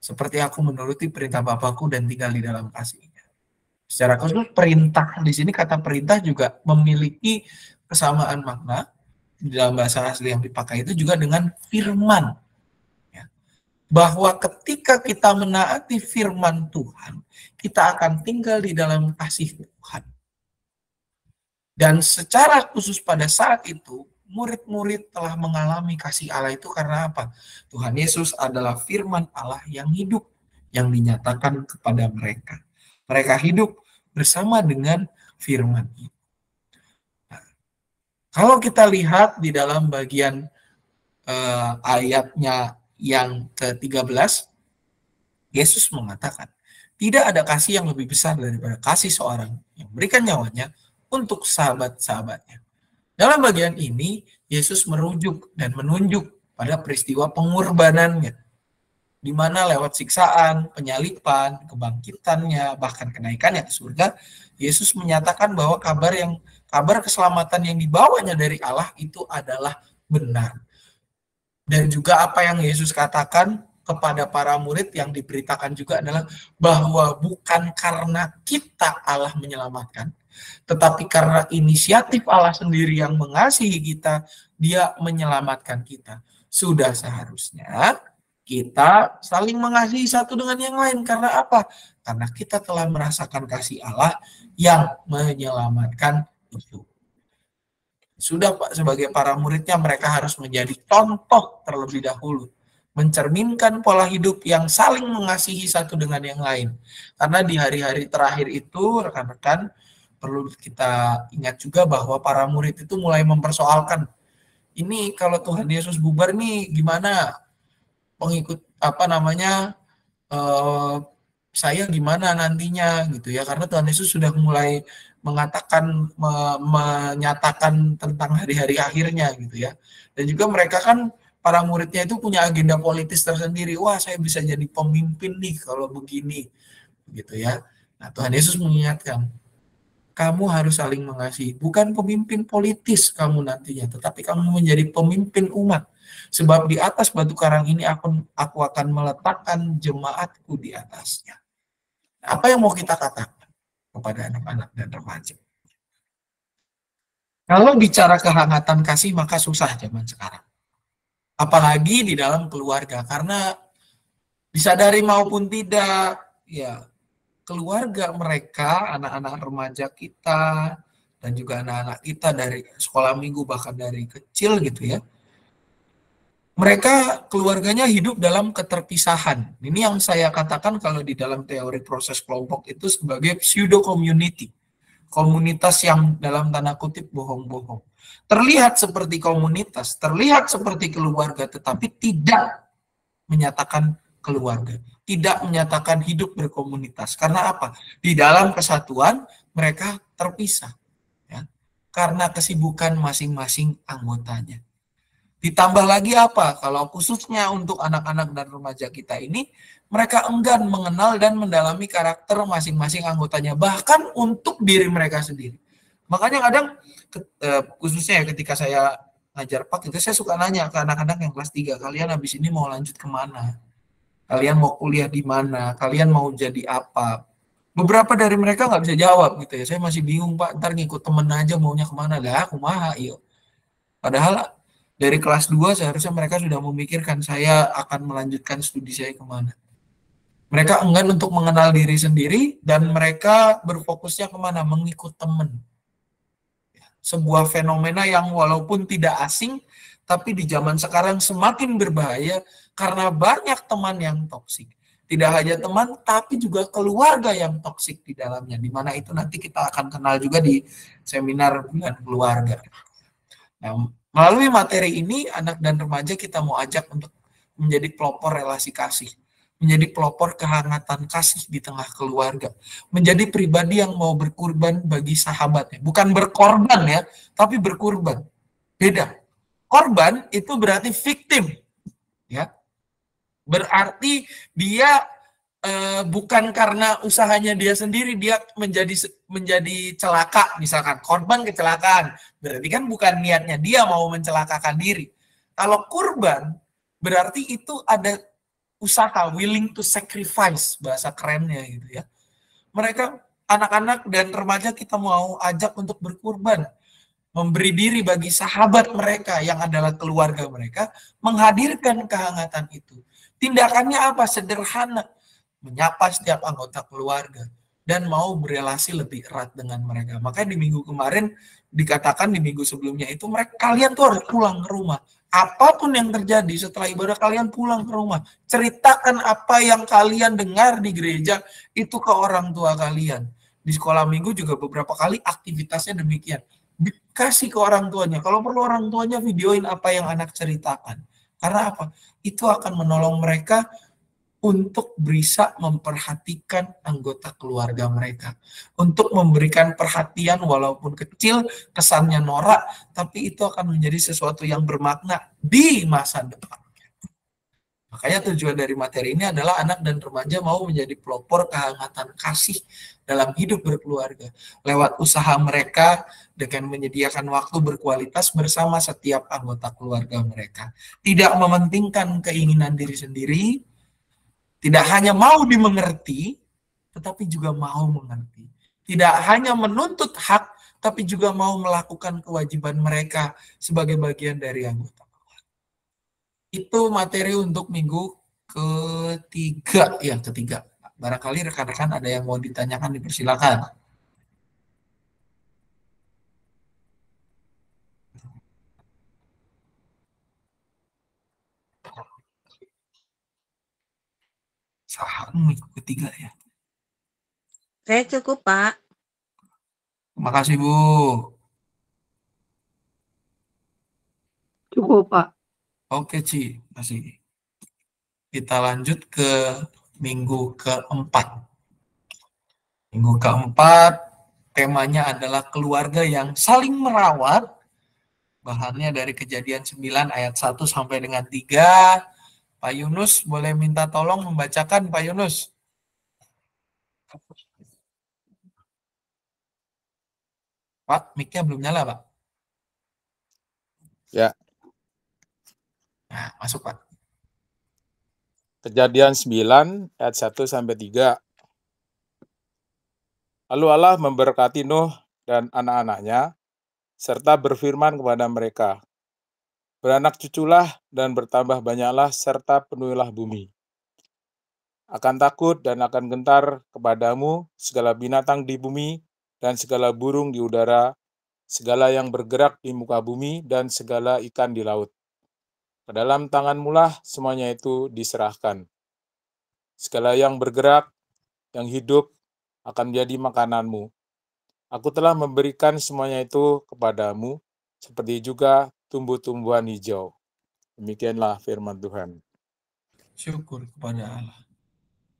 Seperti aku menuruti perintah Bapakku dan tinggal di dalam kasihnya. Secara khusus perintah di sini, kata perintah juga memiliki kesamaan makna di dalam bahasa asli yang dipakai itu juga dengan firman. Ya. bahwa ketika kita menaati firman Tuhan, kita akan tinggal di dalam kasih Tuhan. Dan secara khusus pada saat itu, murid-murid telah mengalami kasih Allah itu karena apa? Tuhan Yesus adalah firman Allah yang hidup, yang dinyatakan kepada mereka. Mereka hidup bersama dengan firman itu. Nah, kalau kita lihat di dalam bagian ayatnya yang ke-13, Yesus mengatakan, tidak ada kasih yang lebih besar daripada kasih seorang yang memberikan nyawanya untuk sahabat-sahabatnya. Dalam bagian ini, Yesus merujuk dan menunjuk pada peristiwa pengorbanannya, di mana lewat siksaan, penyalipan, kebangkitannya, bahkan kenaikannya ke surga, Yesus menyatakan bahwa kabar keselamatan yang dibawanya dari Allah itu adalah benar. Dan juga apa yang Yesus katakan kepada para murid yang diberitakan juga adalah bahwa bukan karena kita Allah menyelamatkan, tetapi karena inisiatif Allah sendiri yang mengasihi kita, Dia menyelamatkan kita. Sudah seharusnya kita saling mengasihi satu dengan yang lain. Karena apa? Karena kita telah merasakan kasih Allah yang menyelamatkan itu. Sudah Pak, sebagai para muridnya mereka harus menjadi contoh terlebih dahulu. Mencerminkan pola hidup yang saling mengasihi satu dengan yang lain. Karena di hari-hari terakhir itu, rekan-rekan, perlu kita ingat juga bahwa para murid itu mulai mempersoalkan, ini kalau Tuhan Yesus bubar nih gimana? Pengikut saya gimana nantinya gitu ya, karena Tuhan Yesus sudah mulai mengatakan menyatakan tentang hari-hari akhirnya gitu ya. Dan juga mereka kan para muridnya itu punya agenda politis tersendiri. Wah, saya bisa jadi pemimpin nih kalau begini gitu ya. Nah, Tuhan Yesus mengingatkan, kamu harus saling mengasihi, bukan pemimpin politis kamu nantinya, tetapi kamu menjadi pemimpin umat. Sebab di atas batu karang ini aku akan meletakkan jemaatku di atasnya. Apa yang mau kita katakan kepada anak-anak dan remaja? Kalau bicara kehangatan kasih, maka susah zaman sekarang. Apalagi di dalam keluarga, karena disadari maupun tidak, ya keluarga mereka, anak-anak remaja kita, dan juga anak-anak kita dari sekolah minggu, bahkan dari kecil gitu ya, mereka keluarganya hidup dalam keterpisahan. Ini yang saya katakan kalau di dalam teori proses kelompok itu sebagai pseudo community. Komunitas yang dalam tanda kutip bohong-bohong. Terlihat seperti komunitas, terlihat seperti keluarga, tetapi tidak menyatakan keluarga. Tidak menyatakan hidup berkomunitas. Karena apa? Di dalam kesatuan mereka terpisah. Ya. Karena kesibukan masing-masing anggotanya. Ditambah lagi apa? Kalau khususnya untuk anak-anak dan remaja kita ini, mereka enggan mengenal dan mendalami karakter masing-masing anggotanya, bahkan untuk diri mereka sendiri. Makanya kadang, khususnya ketika saya ngajar Pak, itu saya suka nanya ke anak-anak yang kelas 3, kalian habis ini mau lanjut kemana? Kalian mau kuliah di mana? Kalian mau jadi apa? Beberapa dari mereka nggak bisa jawab gitu ya. Saya masih bingung Pak, ntar ngikut temen aja maunya kemana? Lah, aku maha, yuk. Padahal dari kelas 2 seharusnya mereka sudah memikirkan saya akan melanjutkan studi saya kemana. Mereka enggan untuk mengenal diri sendiri dan mereka berfokusnya kemana? Mengikut teman. Sebuah fenomena yang walaupun tidak asing, tapi di zaman sekarang semakin berbahaya karena banyak teman yang toksik. Tidak hanya teman, tapi juga keluarga yang toksik di dalamnya. Di mana itu nanti kita akan kenal juga di seminar bulan keluarga. Nah, melalui materi ini, anak dan remaja kita mau ajak untuk menjadi pelopor relasi kasih. Menjadi pelopor kehangatan kasih di tengah keluarga. Menjadi pribadi yang mau berkorban bagi sahabatnya. Bukan berkorban ya, tapi berkorban. Beda. Korban itu berarti victim. Ya. Berarti dia bukan karena usahanya dia sendiri, dia menjadi celaka, misalkan korban kecelakaan, berarti kan bukan niatnya dia mau mencelakakan diri. Kalau kurban, berarti itu ada usaha, willing to sacrifice, bahasa kerennya gitu ya. Mereka, anak-anak dan remaja kita mau ajak untuk berkurban, memberi diri bagi sahabat mereka yang adalah keluarga mereka, menghadirkan kehangatan itu. Tindakannya apa? Sederhana. Menyapa setiap anggota keluarga dan mau berelasi lebih erat dengan mereka. Makanya di minggu kemarin dikatakan, di minggu sebelumnya itu, kalian tuh harus pulang ke rumah. Apapun yang terjadi setelah ibadah, kalian pulang ke rumah. Ceritakan apa yang kalian dengar di gereja itu ke orang tua kalian. Di sekolah minggu juga beberapa kali aktivitasnya demikian. Kasih ke orang tuanya. Kalau perlu orang tuanya videoin apa yang anak ceritakan. Karena apa? Itu akan menolong mereka untuk bisa memperhatikan anggota keluarga mereka. Untuk memberikan perhatian walaupun kecil, kesannya norak, tapi itu akan menjadi sesuatu yang bermakna di masa depan. Makanya tujuan dari materi ini adalah anak dan remaja mau menjadi pelopor kehangatan kasih dalam hidup berkeluarga. Lewat usaha mereka dengan menyediakan waktu berkualitas bersama setiap anggota keluarga mereka. Tidak mementingkan keinginan diri sendiri, tidak hanya mau dimengerti, tetapi juga mau mengerti. Tidak hanya menuntut hak, tapi juga mau melakukan kewajiban mereka sebagai bagian dari anggota. Itu materi untuk minggu ketiga. Ya, ketiga. Barangkali rekan-rekan ada yang mau ditanyakan, dipersilakan. Minggu ketiga ya. Saya cukup, Pak. Terima kasih, Bu. Cukup, Pak. Oke, Ci. Masih. Kita lanjut ke minggu keempat. Minggu keempat, temanya adalah keluarga yang saling merawat. Bahannya dari Kejadian 9 ayat 1 sampai dengan 3. Pak Yunus, boleh minta tolong membacakan, Pak Yunus? Pak, mic-nya belum nyala, Pak. Ya. Nah, masuk, Pak. Kejadian 9 ayat 1 sampai 3. Lalu Allah memberkati Nuh dan anak-anaknya serta berfirman kepada mereka, beranak cuculah dan bertambah banyaklah serta penuhilah bumi. Akan takut dan akan gentar kepadamu segala binatang di bumi dan segala burung di udara, segala yang bergerak di muka bumi dan segala ikan di laut. Ke dalam tanganmulah semuanya itu diserahkan. Segala yang bergerak, yang hidup, akan menjadi makananmu. Aku telah memberikan semuanya itu kepadamu, seperti juga tumbuh-tumbuhan hijau. Demikianlah firman Tuhan. Syukur kepada Allah.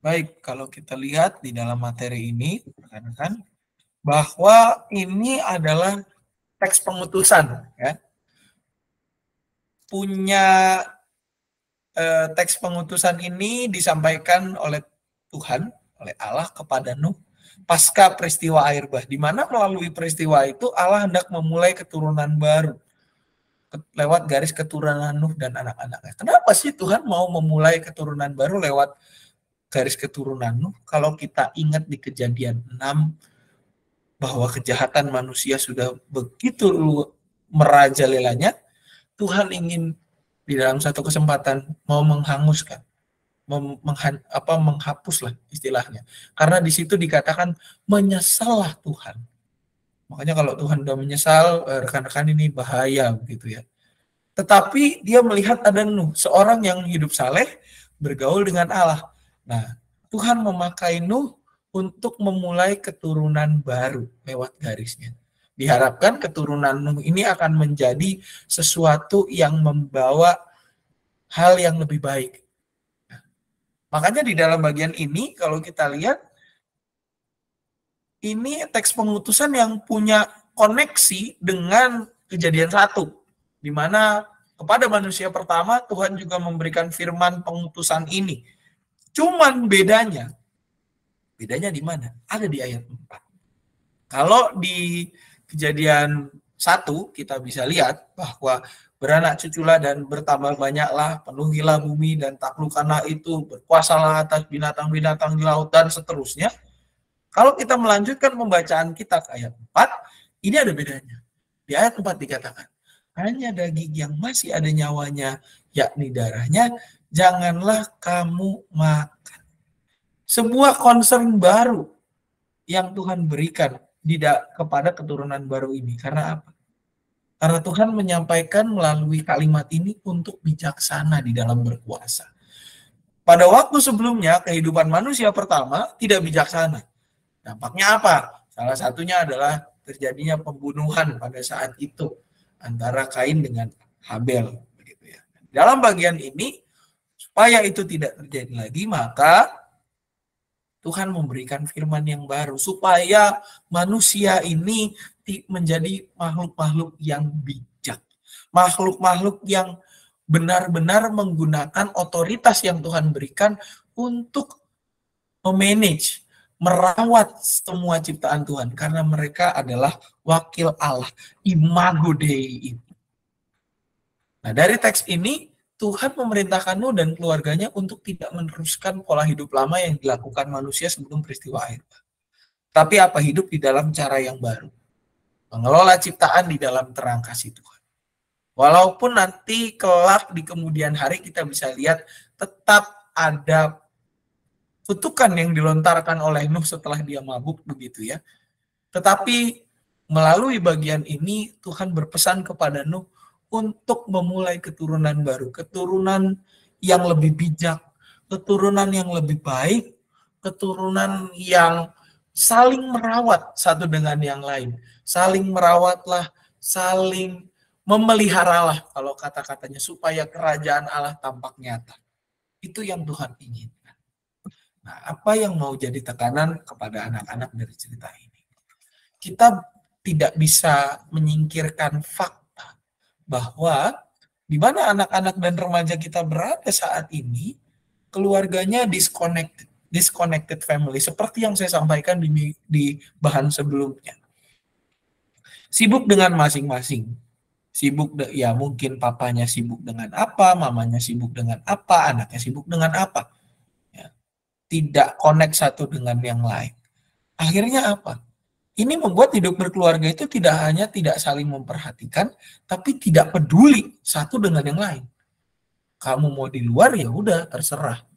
Baik, kalau kita lihat di dalam materi ini, rekan-rekan, bahwa ini adalah teks pengutusan, ya. Punya teks pengutusan ini disampaikan oleh Tuhan, oleh Allah kepada Nuh pasca peristiwa air bah, di mana melalui peristiwa itu Allah hendak memulai keturunan baru lewat garis keturunan Nuh dan anak-anaknya. Kenapa sih Tuhan mau memulai keturunan baru lewat garis keturunan Nuh? Kalau kita ingat di Kejadian 6 bahwa kejahatan manusia sudah begitu merajalelanya, Tuhan ingin di dalam satu kesempatan mau menghanguskan, menghapuslah istilahnya. Karena di situ dikatakan menyesallah Tuhan. Makanya kalau Tuhan sudah menyesal, rekan-rekan ini bahaya begitu ya. Tetapi dia melihat ada Nuh, seorang yang hidup saleh, bergaul dengan Allah. Nah, Tuhan memakai Nuh untuk memulai keturunan baru lewat garisnya. Diharapkan keturunan Nuh ini akan menjadi sesuatu yang membawa hal yang lebih baik. Makanya di dalam bagian ini, kalau kita lihat, ini teks pengutusan yang punya koneksi dengan Kejadian 1, di mana kepada manusia pertama Tuhan juga memberikan firman pengutusan ini. Cuman bedanya di mana? Ada di ayat 4. Kalau di Kejadian 1 kita bisa lihat bahwa beranak cuculah dan bertambah banyaklah, penuhilah bumi dan taklukkanlah itu, berkuasalah atas binatang-binatang di laut dan seterusnya. Kalau kita melanjutkan pembacaan kita ke ayat 4, ini ada bedanya. Di ayat 4 dikatakan, hanya daging yang masih ada nyawanya, yakni darahnya, janganlah kamu makan. Sebuah concern baru yang Tuhan berikan kepada keturunan baru ini. Karena apa? Karena Tuhan menyampaikan melalui kalimat ini untuk bijaksana di dalam berpuasa. Pada waktu sebelumnya, kehidupan manusia pertama tidak bijaksana. Dampaknya apa? Salah satunya adalah terjadinya pembunuhan pada saat itu antara Kain dengan Habel. Begitu ya. Dalam bagian ini, supaya itu tidak terjadi lagi, maka Tuhan memberikan firman yang baru supaya manusia ini menjadi makhluk-makhluk yang bijak. Makhluk-makhluk yang benar-benar menggunakan otoritas yang Tuhan berikan untuk memanage, merawat semua ciptaan Tuhan. Karena mereka adalah wakil Allah, imago Dei. Nah, dari teks ini, Tuhan memerintahkan Nuh dan keluarganya untuk tidak meneruskan pola hidup lama yang dilakukan manusia sebelum peristiwa air bah. Tapi apa? Hidup di dalam cara yang baru. Mengelola ciptaan di dalam terang kasih Tuhan. Walaupun nanti kelak di kemudian hari kita bisa lihat tetap ada kutukan yang dilontarkan oleh Nuh setelah dia mabuk begitu ya. Tetapi melalui bagian ini Tuhan berpesan kepada Nuh untuk memulai keturunan baru, keturunan yang lebih bijak, keturunan yang lebih baik, keturunan yang saling merawat satu dengan yang lain. Saling merawatlah, saling memeliharalah kalau kata-katanya supaya kerajaan Allah tampak nyata. Itu yang Tuhan inginkan. Nah, apa yang mau jadi tekanan kepada anak-anak dari cerita ini? Kita tidak bisa menyingkirkan fakta bahwa di mana anak-anak dan remaja kita berada saat ini, keluarganya disconnected family, seperti yang saya sampaikan di bahan sebelumnya. Sibuk dengan masing-masing. Sibuk, ya mungkin papanya sibuk dengan apa, mamanya sibuk dengan apa, anaknya sibuk dengan apa. Ya. Tidak connect satu dengan yang lain. Akhirnya apa? Ini membuat hidup berkeluarga itu tidak hanya tidak saling memperhatikan, tapi tidak peduli satu dengan yang lain. Kamu mau di luar ya udah terserah.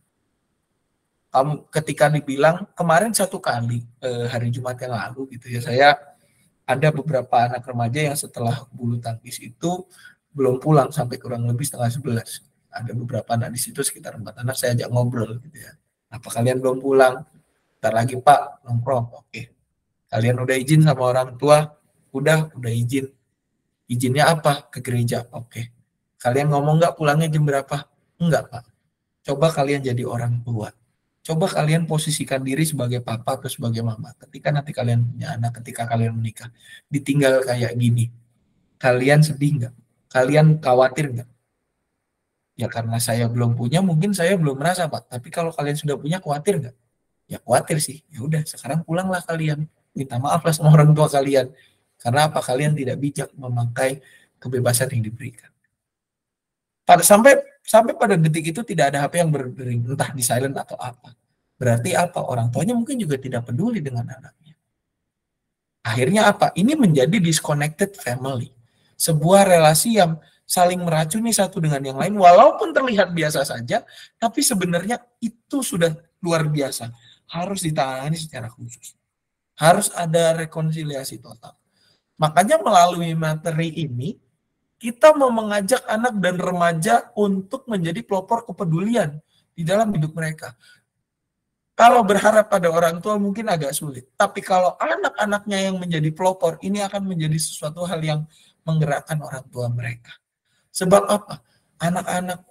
Kamu ketika dibilang kemarin satu kali hari Jumat yang lalu gitu ya, saya ada beberapa anak remaja yang setelah bulu tangkis itu belum pulang sampai kurang lebih 10:30. Ada beberapa anak di situ sekitar 4 anak, saya ajak ngobrol gitu ya. Apa kalian belum pulang? Ntar lagi Pak nongkrong. Oke. Kalian udah izin sama orang tua? Udah izin. Izinnya apa? Ke gereja. Oke. Kalian ngomong nggak pulangnya jam berapa? Enggak, Pak. Coba kalian jadi orang tua. Coba kalian posisikan diri sebagai papa atau sebagai mama. Ketika nanti kalian punya anak, ketika kalian menikah, ditinggal kayak gini. Kalian sedih nggak? Kalian khawatir nggak? Ya karena saya belum punya, mungkin saya belum merasa, Pak. Tapi kalau kalian sudah punya, khawatir nggak? Ya khawatir sih. Ya udah, sekarang pulanglah kalian. Minta maaflah sama orang tua kalian. Karena apa? Kalian tidak bijak memakai kebebasan yang diberikan. Sampai pada detik itu tidak ada HP yang berdering, entah di silent atau apa. Berarti apa? Orang tuanya mungkin juga tidak peduli dengan anaknya. Akhirnya apa? Ini menjadi disconnected family. Sebuah relasi yang saling meracuni satu dengan yang lain, walaupun terlihat biasa saja, tapi sebenarnya itu sudah luar biasa. Harus ditangani secara khusus. Harus ada rekonsiliasi total. Makanya melalui materi ini, kita mau mengajak anak dan remaja untuk menjadi pelopor kepedulian di dalam hidup mereka. Kalau berharap pada orang tua mungkin agak sulit. Tapi kalau anak-anaknya yang menjadi pelopor, ini akan menjadi sesuatu hal yang menggerakkan orang tua mereka. Sebab apa? Anak-anak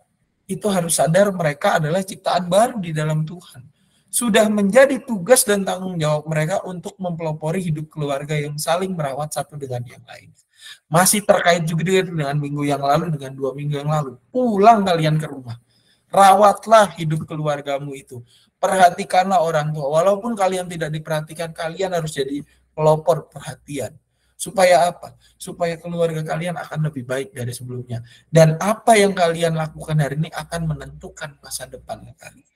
itu harus sadar mereka adalah ciptaan baru di dalam Tuhan. Sudah menjadi tugas dan tanggung jawab mereka untuk mempelopori hidup keluarga yang saling merawat satu dengan yang lain. Masih terkait juga dengan minggu yang lalu, dengan 2 minggu yang lalu. Pulang kalian ke rumah. Rawatlah hidup keluargamu itu. Perhatikanlah orang tua. Walaupun kalian tidak diperhatikan, kalian harus jadi pelopor perhatian. Supaya apa? Supaya keluarga kalian akan lebih baik dari sebelumnya. Dan apa yang kalian lakukan hari ini akan menentukan masa depan kalian.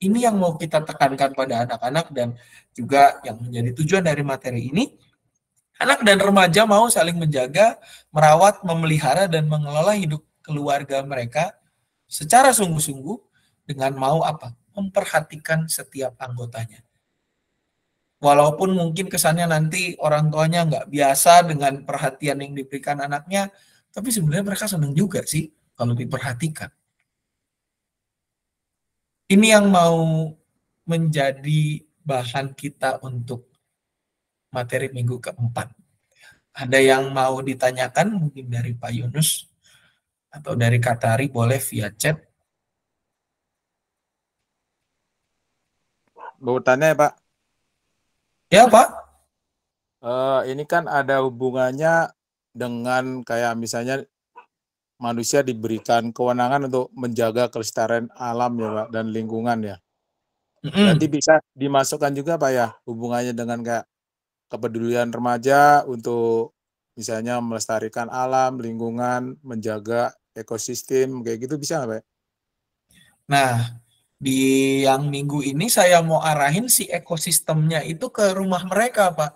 Ini yang mau kita tekankan pada anak-anak dan juga yang menjadi tujuan dari materi ini Anak dan remaja mau saling menjaga, merawat, memelihara, dan mengelola hidup keluarga mereka secara sungguh-sungguh dengan mau apa? Memperhatikan setiap anggotanya. Walaupun mungkin kesannya nanti orang tuanya nggak biasa dengan perhatian yang diberikan anaknya, tapi sebenarnya mereka senang juga sih kalau diperhatikan. Ini yang mau menjadi bahan kita untuk materi minggu keempat. Ada yang mau ditanyakan mungkin dari Pak Yunus atau dari Katari, boleh via chat. Mau tanya ya Pak, Ya Pak, ini kan ada hubungannya dengan kayak misalnya manusia diberikan kewenangan untuk menjaga kelestarian alam ya Pak dan lingkungan ya. Berarti bisa dimasukkan juga Pak ya hubungannya dengan kayak kepedulian remaja untuk misalnya melestarikan alam, lingkungan, menjaga ekosistem kayak gitu bisa nggak Pak? Nah, di yang minggu ini saya mau arahin si ekosistemnya itu ke rumah mereka, Pak.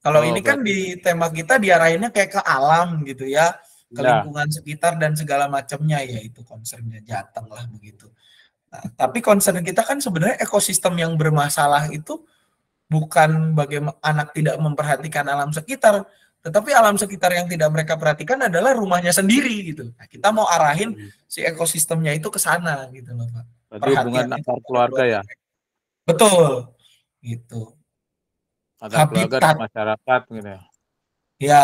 Kalau ini kan di tema kita diarahinnya kayak ke alam gitu ya, ke lingkungan sekitar dan segala macamnya, yaitu concernnya Jateng lah begitu. Nah, tapi concern kita kan sebenarnya ekosistem yang bermasalah itu bukan bagaimana anak tidak memperhatikan alam sekitar, tetapi alam sekitar yang tidak mereka perhatikan adalah rumahnya sendiri gitu. Nah, kita mau arahin si ekosistemnya itu ke sana gitu loh, Pak. Berarti hubungan antar keluarga ya? Betul, gitu. Antar keluarga dan masyarakat gitu ya? Ya,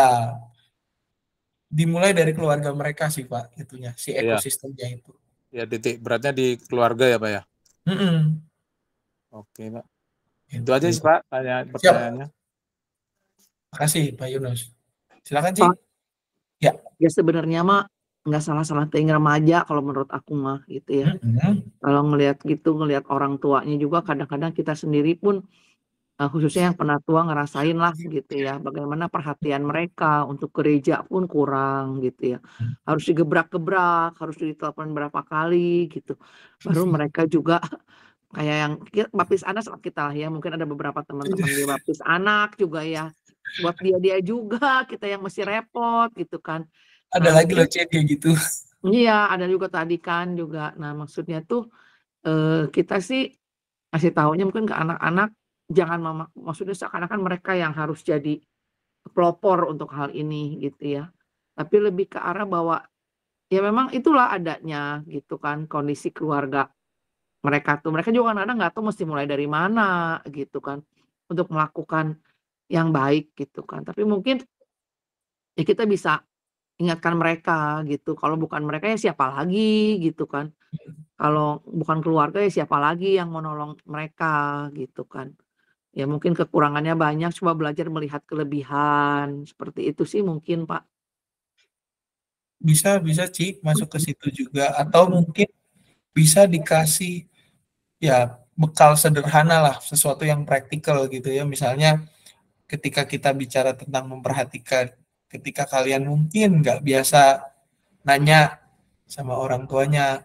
dimulai dari keluarga mereka sih Pak, itunya, si ekosistemnya itu. Ya, titik beratnya di keluarga ya Pak ya? Oke Pak. Itu aja sih Pak pertanyaannya. Makasih Pak Yunus. Silakan Ci. Ya sebenarnya mah nggak salah-salah ting remaja kalau menurut aku mah gitu ya. Kalau ngelihat gitu, ngelihat orang tuanya juga kadang-kadang kita sendiri pun khususnya yang pernah tua ngerasain lah gitu ya, bagaimana perhatian mereka untuk gereja pun kurang gitu ya. Harus digebrak-gebrak, harus ditelepon berapa kali gitu. Baru mereka juga kayak yang baptis anak sama kita ya, mungkin ada beberapa teman-teman di baptis anak juga ya. Buat dia juga kita yang mesti repot gitu kan. Ada lagi loh Ci kayak gitu. Iya, ada juga tadi kan juga. Nah, maksudnya tuh kita sih kasih taunya mungkin ke anak-anak jangan maksudnya seakan-akan mereka yang harus jadi pelopor untuk hal ini gitu ya. Tapi lebih ke arah bahwa ya memang itulah adanya gitu kan kondisi keluarga mereka tuh. Mereka juga kadang-kadang nggak tahu mesti mulai dari mana gitu kan untuk melakukan yang baik gitu kan. Tapi mungkin ya kita bisa ingatkan mereka gitu. Kalau bukan mereka ya siapa lagi gitu kan. Kalau bukan keluarga ya siapa lagi yang mau nolong mereka gitu kan. Ya mungkin kekurangannya banyak, coba belajar melihat kelebihan. Seperti itu sih mungkin Pak. Bisa Ci masuk ke situ juga. Atau mungkin bisa dikasih ya bekal sederhana lah, sesuatu yang praktikal gitu ya. Misalnya ketika kita bicara tentang memperhatikan, ketika kalian mungkin nggak biasa nanya sama orang tuanya,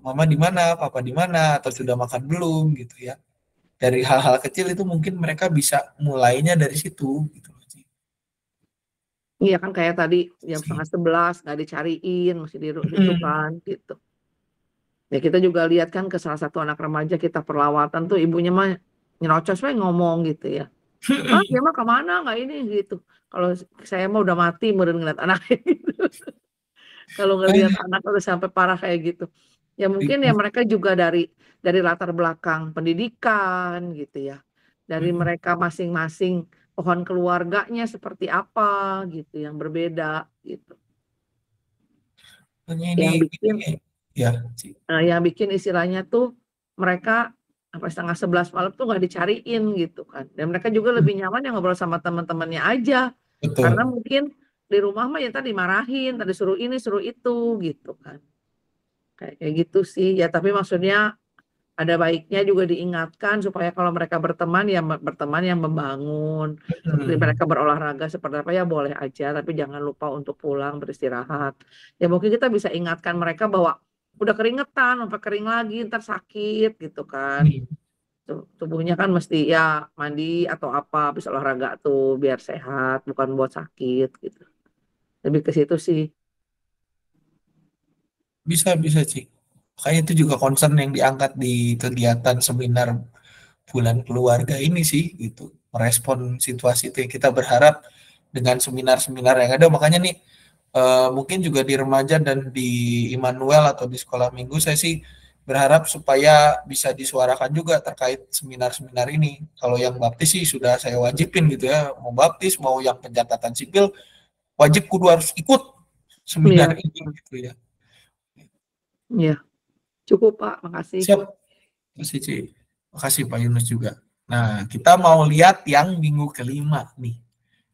mama di mana, papa di mana, atau sudah makan belum gitu ya. Dari hal-hal kecil itu mungkin mereka bisa mulainya dari situ gitu. Iya kan kayak tadi jam 10:30 nggak dicariin, masih di situ kan gitu. Ya kita juga lihat kan ke salah satu anak remaja kita perlawatan tuh ibunya mah nyerocos ngomong gitu ya. Dia mah kemana nggak ini gitu. Kalau saya mah udah mati meureun ngeliat anaknya gitu. Kalau ngelihat anak udah sampai parah kayak gitu. Ya mungkin ya mereka juga dari latar belakang pendidikan gitu ya. Dari mereka masing-masing pohon keluarganya seperti apa gitu yang berbeda gitu. Yang bikin istilahnya tuh mereka sampai 10:30 malam tuh nggak dicariin gitu kan. Dan mereka juga lebih nyaman yang ngobrol sama teman-temannya aja. Betul. Karena mungkin di rumah mah ya tadi marahin, tadi suruh ini, suruh itu gitu kan. Kayak gitu sih. Ya tapi maksudnya ada baiknya juga diingatkan supaya kalau mereka berteman ya berteman yang membangun. Seperti mereka berolahraga seperti apa ya boleh aja, tapi jangan lupa untuk pulang beristirahat. Ya mungkin kita bisa ingatkan mereka bahwa udah keringetan, sampai kering lagi, ntar sakit gitu kan. Tubuhnya kan mesti ya mandi atau apa, habis olahraga tuh biar sehat, bukan buat sakit gitu. Lebih ke situ sih. Bisa sih. Makanya itu juga concern yang diangkat di kegiatan seminar bulan keluarga ini sih gitu. Merespon situasi itu, kita berharap dengan seminar-seminar yang ada. Makanya nih mungkin juga di remaja dan di Immanuel atau di sekolah minggu, saya sih berharap supaya bisa disuarakan juga terkait seminar-seminar ini. Kalau yang baptis sih sudah saya wajibin gitu ya, mau baptis mau yang pencatatan sipil wajib kudu harus ikut seminar Iya, ini gitu ya. iya. Cukup Pak, makasih. Siap. Makasih Ci. Makasih Pak Yunus juga. Nah, kita mau lihat yang minggu kelima nih.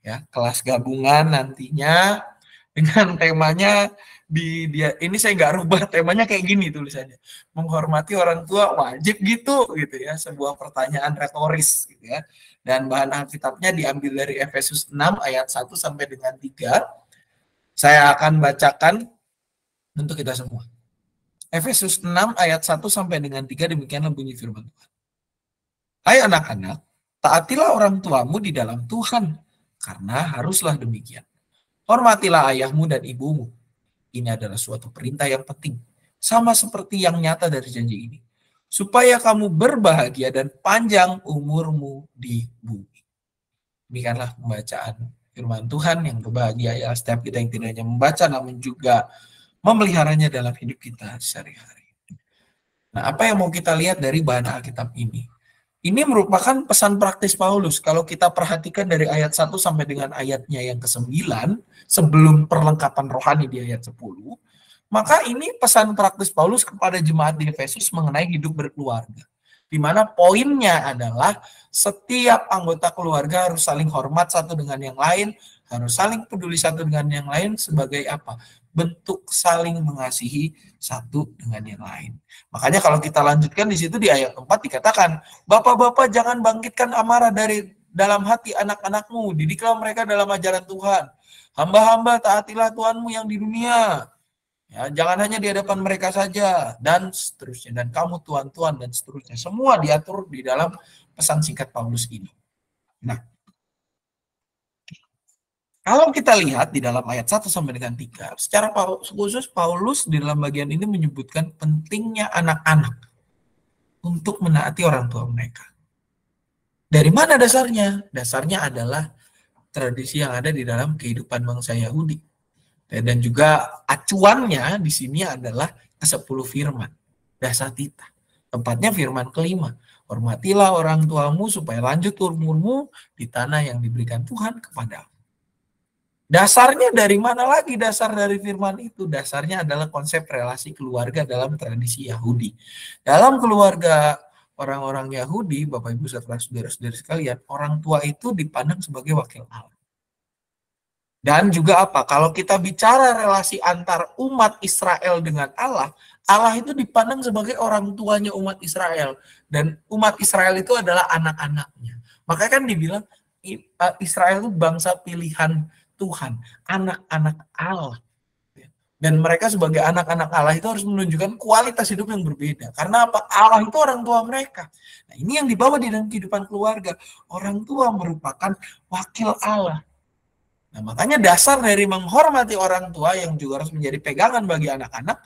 Ya, kelas gabungan nantinya dengan temanya dia ini saya nggak rubah temanya kayak gini tulisannya. Menghormati orang tua wajib gitu ya, sebuah pertanyaan retoris gitu ya. Dan bahan Alkitabnya diambil dari Efesus 6 ayat 1 sampai dengan 3. Saya akan bacakan untuk kita semua. Efesus 6 ayat 1 sampai dengan 3, demikianlah bunyi firman Tuhan. Hai anak-anak, taatilah orang tuamu di dalam Tuhan, karena haruslah demikian. Hormatilah ayahmu dan ibumu. Ini adalah suatu perintah yang penting, sama seperti yang nyata dari janji ini, supaya kamu berbahagia dan panjang umurmu di bumi. Demikianlah pembacaan firman Tuhan yang berbahagia ya setiap kita yang tidak hanya membaca, namun juga memeliharanya dalam hidup kita sehari-hari. Nah, apa yang mau kita lihat dari bahan Alkitab ini? Ini merupakan pesan praktis Paulus. Kalau kita perhatikan dari ayat 1 sampai dengan ayatnya yang ke-9, sebelum perlengkapan rohani di ayat 10, maka ini pesan praktis Paulus kepada jemaat di Efesus mengenai hidup berkeluarga. Di mana poinnya adalah setiap anggota keluarga harus saling hormat satu dengan yang lain, harus saling peduli satu dengan yang lain sebagai apa? Bentuk saling mengasihi satu dengan yang lain. Makanya kalau kita lanjutkan di situ di ayat 4 dikatakan, Bapak-bapak jangan bangkitkan amarah dari dalam hati anak-anakmu, didiklah mereka dalam ajaran Tuhan. Hamba-hamba taatilah Tuhanmu yang di dunia. Ya, jangan hanya di hadapan mereka saja, dan seterusnya. Dan kamu tuan-tuan dan seterusnya. Semua diatur di dalam pesan singkat Paulus ini. Nah, kalau kita lihat di dalam ayat 1 sampai dengan 3, secara khusus Paulus di dalam bagian ini menyebutkan pentingnya anak-anak untuk menaati orang tua mereka. Dari mana dasarnya? Dasarnya adalah tradisi yang ada di dalam kehidupan bangsa Yahudi. Dan juga acuannya di sini adalah ke-10 firman. Dasatita. Tempatnya firman kelima. Hormatilah orang tuamu supaya lanjut umurmu di tanah yang diberikan Tuhan kepadamu. Dasarnya dari mana lagi dasar dari firman itu? Dasarnya adalah konsep relasi keluarga dalam tradisi Yahudi. Dalam keluarga orang-orang Yahudi, Bapak Ibu serta saudara-saudara sekalian, orang tua itu dipandang sebagai wakil Allah. Dan juga apa? Kalau kita bicara relasi antar umat Israel dengan Allah, Allah itu dipandang sebagai orang tuanya umat Israel. Dan umat Israel itu adalah anak-anaknya. Makanya kan dibilang Israel itu bangsa pilihan Tuhan, anak-anak Allah. Dan mereka sebagai anak-anak Allah itu harus menunjukkan kualitas hidup yang berbeda. Karena apa? Allah itu orang tua mereka. Nah, ini yang dibawa di dalam kehidupan keluarga. Orang tua merupakan wakil Allah. Nah, makanya dasar dari menghormati orang tua yang juga harus menjadi pegangan bagi anak-anak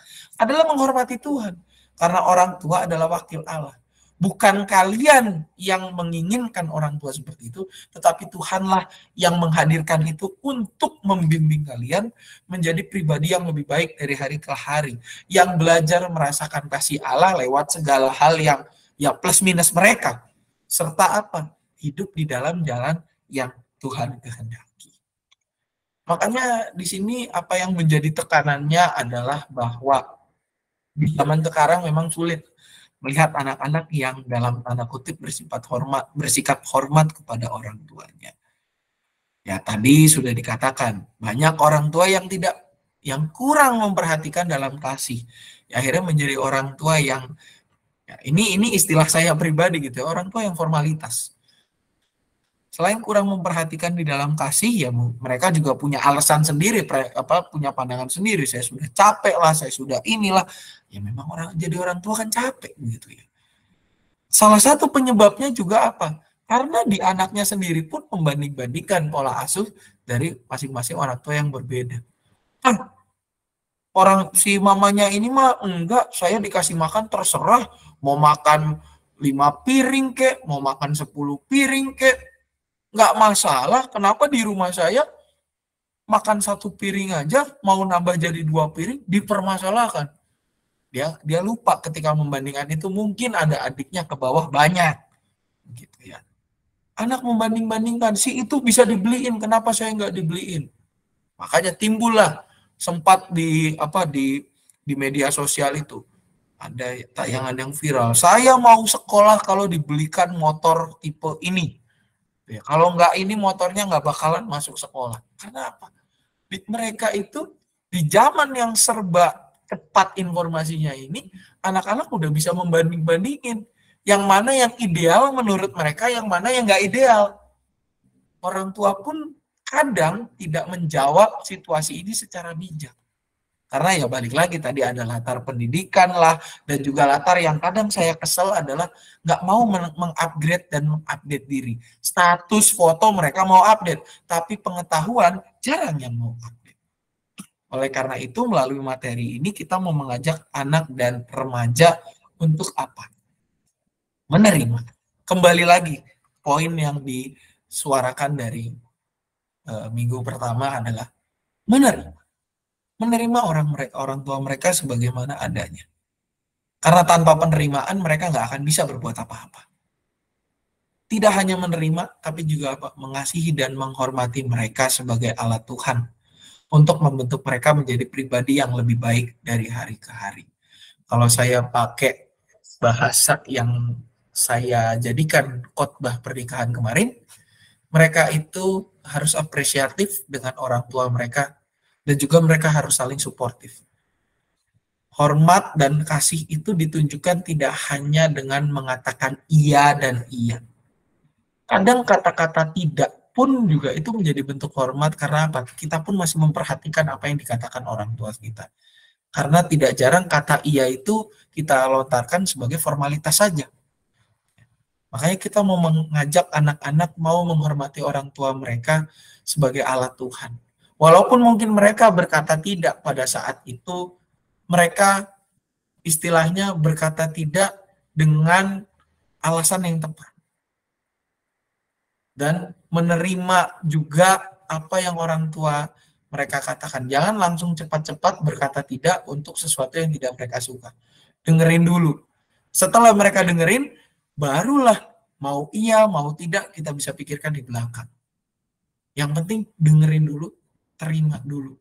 adalah menghormati Tuhan. Karena orang tua adalah wakil Allah. Bukan kalian yang menginginkan orang tua seperti itu, tetapi Tuhanlah yang menghadirkan itu untuk membimbing kalian menjadi pribadi yang lebih baik dari hari ke hari. Yang belajar merasakan kasih Allah lewat segala hal yang ya plus minus mereka. Serta apa? Hidup di dalam jalan yang Tuhan kehendaki. Makanya di sini apa yang menjadi tekanannya adalah bahwa di zaman sekarang memang sulit melihat anak-anak yang dalam tanda kutip bersikap hormat kepada orang tuanya. Ya tadi sudah dikatakan banyak orang tua yang kurang memperhatikan dalam kasih. Ya, akhirnya menjadi orang tua yang ya, ini istilah saya pribadi gitu ya, orang tua yang formalitas. Selain kurang memperhatikan di dalam kasih, ya mereka juga punya alasan sendiri, punya pandangan sendiri. Saya sudah capek lah, saya sudah inilah. Ya memang jadi orang tua kan capek gitu ya. Salah satu penyebabnya juga apa? Karena di anaknya sendiri pun membanding-bandingkan pola asuh dari masing-masing orang tua yang berbeda. Orang si mamanya ini mah enggak, saya dikasih makan terserah, mau makan 5 piring kek, mau makan 10 piring kek, nggak masalah. Kenapa di rumah saya makan 1 piring aja mau nambah jadi 2 piring dipermasalahkan. Dia lupa ketika membandingkan itu mungkin ada adiknya ke bawah banyak, gitu ya. Anak membanding-bandingkan, si itu bisa dibeliin, kenapa saya nggak dibeliin? Makanya timbullah sempat di media sosial itu ada tayangan yang viral. Saya mau sekolah kalau dibelikan motor tipe ini. Ya, kalau nggak ini motornya nggak bakalan masuk sekolah. Karena apa? Mereka itu di zaman yang serba cepat informasinya ini, anak-anak udah bisa membanding-bandingin. Yang mana yang ideal menurut mereka, yang mana yang nggak ideal. Orang tua pun kadang tidak menjawab situasi ini secara bijak. Karena ya balik lagi tadi ada latar pendidikan lah, dan juga latar yang kadang saya kesel adalah nggak mau mengupgrade dan mengupdate diri. Status foto mereka mau update, tapi pengetahuan jarang yang mau update. Oleh karena itu melalui materi ini kita mau mengajak anak dan remaja untuk apa? Menerima. Kembali lagi, poin yang disuarakan dari minggu pertama adalah menerima orang tua mereka sebagaimana adanya. Karena tanpa penerimaan mereka nggak akan bisa berbuat apa-apa. Tidak hanya menerima, tapi juga mengasihi dan menghormati mereka sebagai alat Tuhan untuk membentuk mereka menjadi pribadi yang lebih baik dari hari ke hari. Kalau saya pakai bahasa yang saya jadikan khotbah pernikahan kemarin, mereka itu harus apresiatif dengan orang tua mereka, dan juga mereka harus saling suportif. Hormat dan kasih itu ditunjukkan tidak hanya dengan mengatakan iya dan iya. Kadang kata-kata tidak pun juga itu menjadi bentuk hormat, karena apa? Kita pun masih memperhatikan apa yang dikatakan orang tua kita. Karena tidak jarang kata iya itu kita lontarkan sebagai formalitas saja. Makanya kita mau mengajak anak-anak mau menghormati orang tua mereka sebagai alat Tuhan. Walaupun mungkin mereka berkata tidak pada saat itu, mereka istilahnya berkata tidak dengan alasan yang tepat. Dan menerima juga apa yang orang tua mereka katakan. Jangan langsung cepat-cepat berkata tidak untuk sesuatu yang tidak mereka suka. Dengerin dulu. Setelah mereka dengerin, barulah mau iya, mau tidak kita bisa pikirkan di belakang. Yang penting dengerin dulu, terima dulu.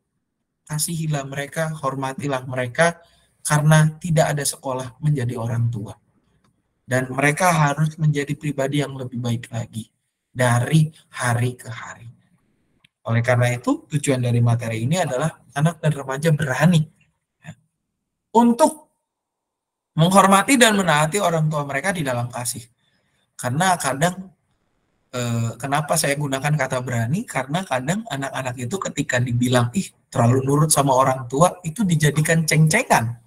Kasihilah mereka, hormatilah mereka, karena tidak ada sekolah menjadi orang tua. Dan mereka harus menjadi pribadi yang lebih baik lagi dari hari ke hari. Oleh karena itu, tujuan dari materi ini adalah anak dan remaja berani untuk menghormati dan menaati orang tua mereka di dalam kasih. Karena kadang, kenapa saya gunakan kata berani? Karena kadang anak-anak itu ketika dibilang, terlalu nurut sama orang tua, itu dijadikan ceng-cengan.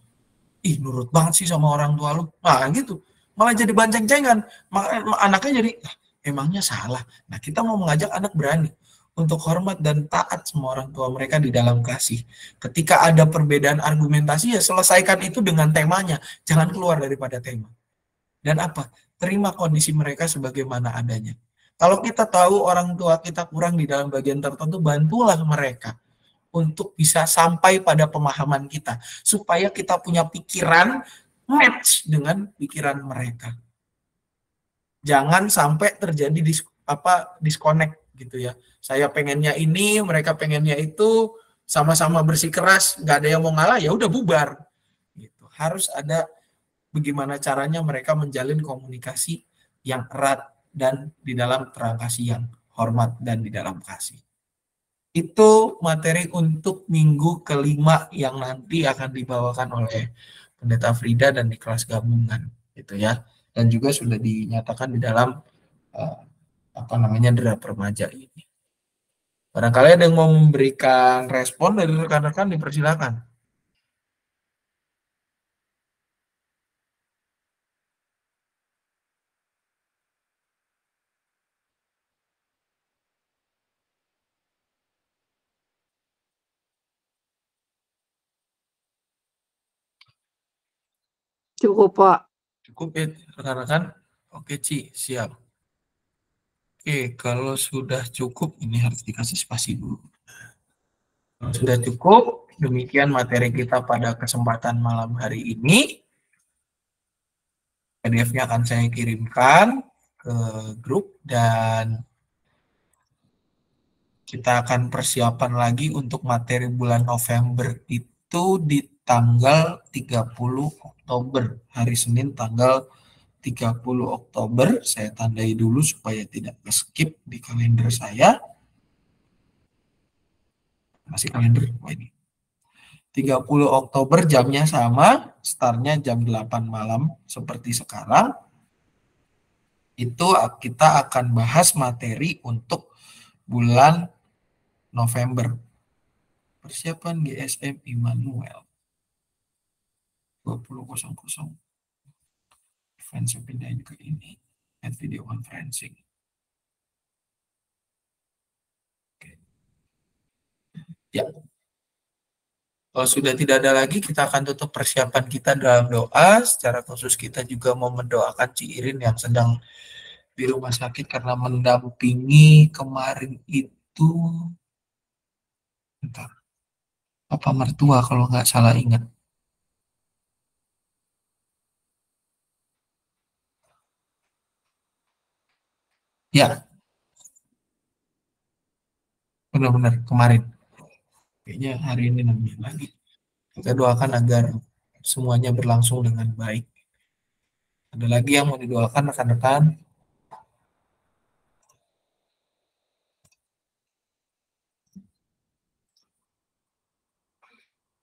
Nurut banget sih sama orang tua lu. Nah gitu, malah jadi bahan ceng-cengan. Anaknya jadi, emangnya salah. Nah kita mau mengajak anak berani untuk hormat dan taat sama orang tua mereka di dalam kasih. Ketika ada perbedaan argumentasi, ya selesaikan itu dengan temanya. Jangan keluar daripada tema. Dan apa? Terima kondisi mereka sebagaimana adanya. Kalau kita tahu orang tua kita kurang di dalam bagian tertentu, bantulah mereka untuk bisa sampai pada pemahaman kita. Supaya kita punya pikiran match dengan pikiran mereka. Jangan sampai terjadi disconnect gitu ya. Saya pengennya ini, mereka pengennya itu, sama-sama bersikeras, nggak ada yang mau ngalah, ya udah bubar. Gitu. Harus ada bagaimana caranya mereka menjalin komunikasi yang erat dan di dalam terang kasih yang hormat dan di dalam kasih. Itu materi untuk minggu kelima yang nanti akan dibawakan oleh Pendeta Frida dan di kelas gabungan, gitu ya. Dan juga sudah dinyatakan di dalam draft remaja ini. Barangkali ada yang mau memberikan respon dari rekan-rekan, dipersilakan. Cukup, Pak. Cukup ya, rekan-rekan? Oke, Ci, siap. Oke, kalau sudah cukup, ini harus dikasih spasi dulu. Kalau sudah cukup, demikian materi kita pada kesempatan malam hari ini. PDF-nya akan saya kirimkan ke grup dan kita akan persiapan lagi untuk materi bulan November itu di tanggal 30 Oktober, hari Senin tanggal 30 Oktober. Saya tandai dulu supaya tidak skip di kalender saya. Masih kalender ini. 30 Oktober jamnya sama, startnya jam 8 malam seperti sekarang. Itu kita akan bahas materi untuk bulan November. Persiapan GSM Immanuel 20.00. Saya pindahin ke ini. Add video conferencing. Oke. Ya. Kalau sudah tidak ada lagi, kita akan tutup persiapan kita dalam doa. Secara khusus kita juga mau mendoakan Ci Irin yang sedang di rumah sakit karena mendampingi kemarin itu Papa mertua kalau nggak salah ingat. Ya, benar-benar kemarin. Kayaknya hari ini namanya lagi. Kita doakan agar semuanya berlangsung dengan baik. Ada lagi yang mau didoakan rekan-rekan?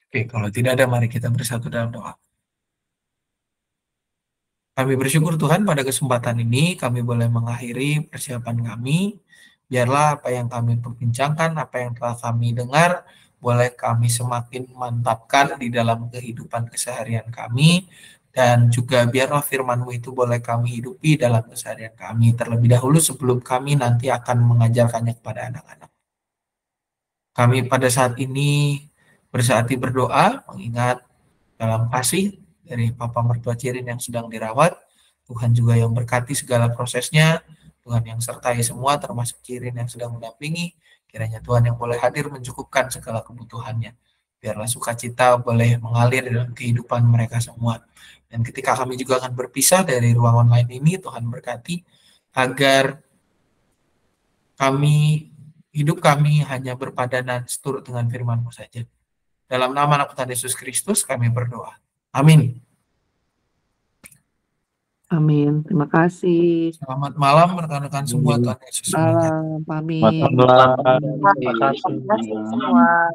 Oke, kalau tidak ada, mari kita bersatu dalam doa. Kami bersyukur Tuhan pada kesempatan ini kami boleh mengakhiri persiapan kami. Biarlah apa yang kami perbincangkan, apa yang telah kami dengar, boleh kami semakin mantapkan di dalam kehidupan keseharian kami. Dan juga biarlah firman-Mu itu boleh kami hidupi dalam keseharian kami. Terlebih dahulu sebelum kami nanti akan mengajarkannya kepada anak-anak. Kami pada saat ini bersaati berdoa, mengingat dalam kasih dari Papa mertua Cirin yang sedang dirawat. Tuhan juga yang berkati segala prosesnya. Tuhan yang sertai semua termasuk Cirin yang sedang mendampingi. Kiranya Tuhan yang boleh hadir mencukupkan segala kebutuhannya. Biarlah sukacita boleh mengalir dalam kehidupan mereka semua. Dan ketika kami juga akan berpisah dari ruang online ini, Tuhan berkati agar hidup kami hanya berpadanan seturut dengan firman-Mu saja. Dalam nama anak Tuhan Yesus Kristus kami berdoa. Amin. Amin. Terima kasih. Selamat malam rekan-rekan semua. Tuhan Yesus memberkati. Malam. Pamit. Terima kasih. Terima kasih semua.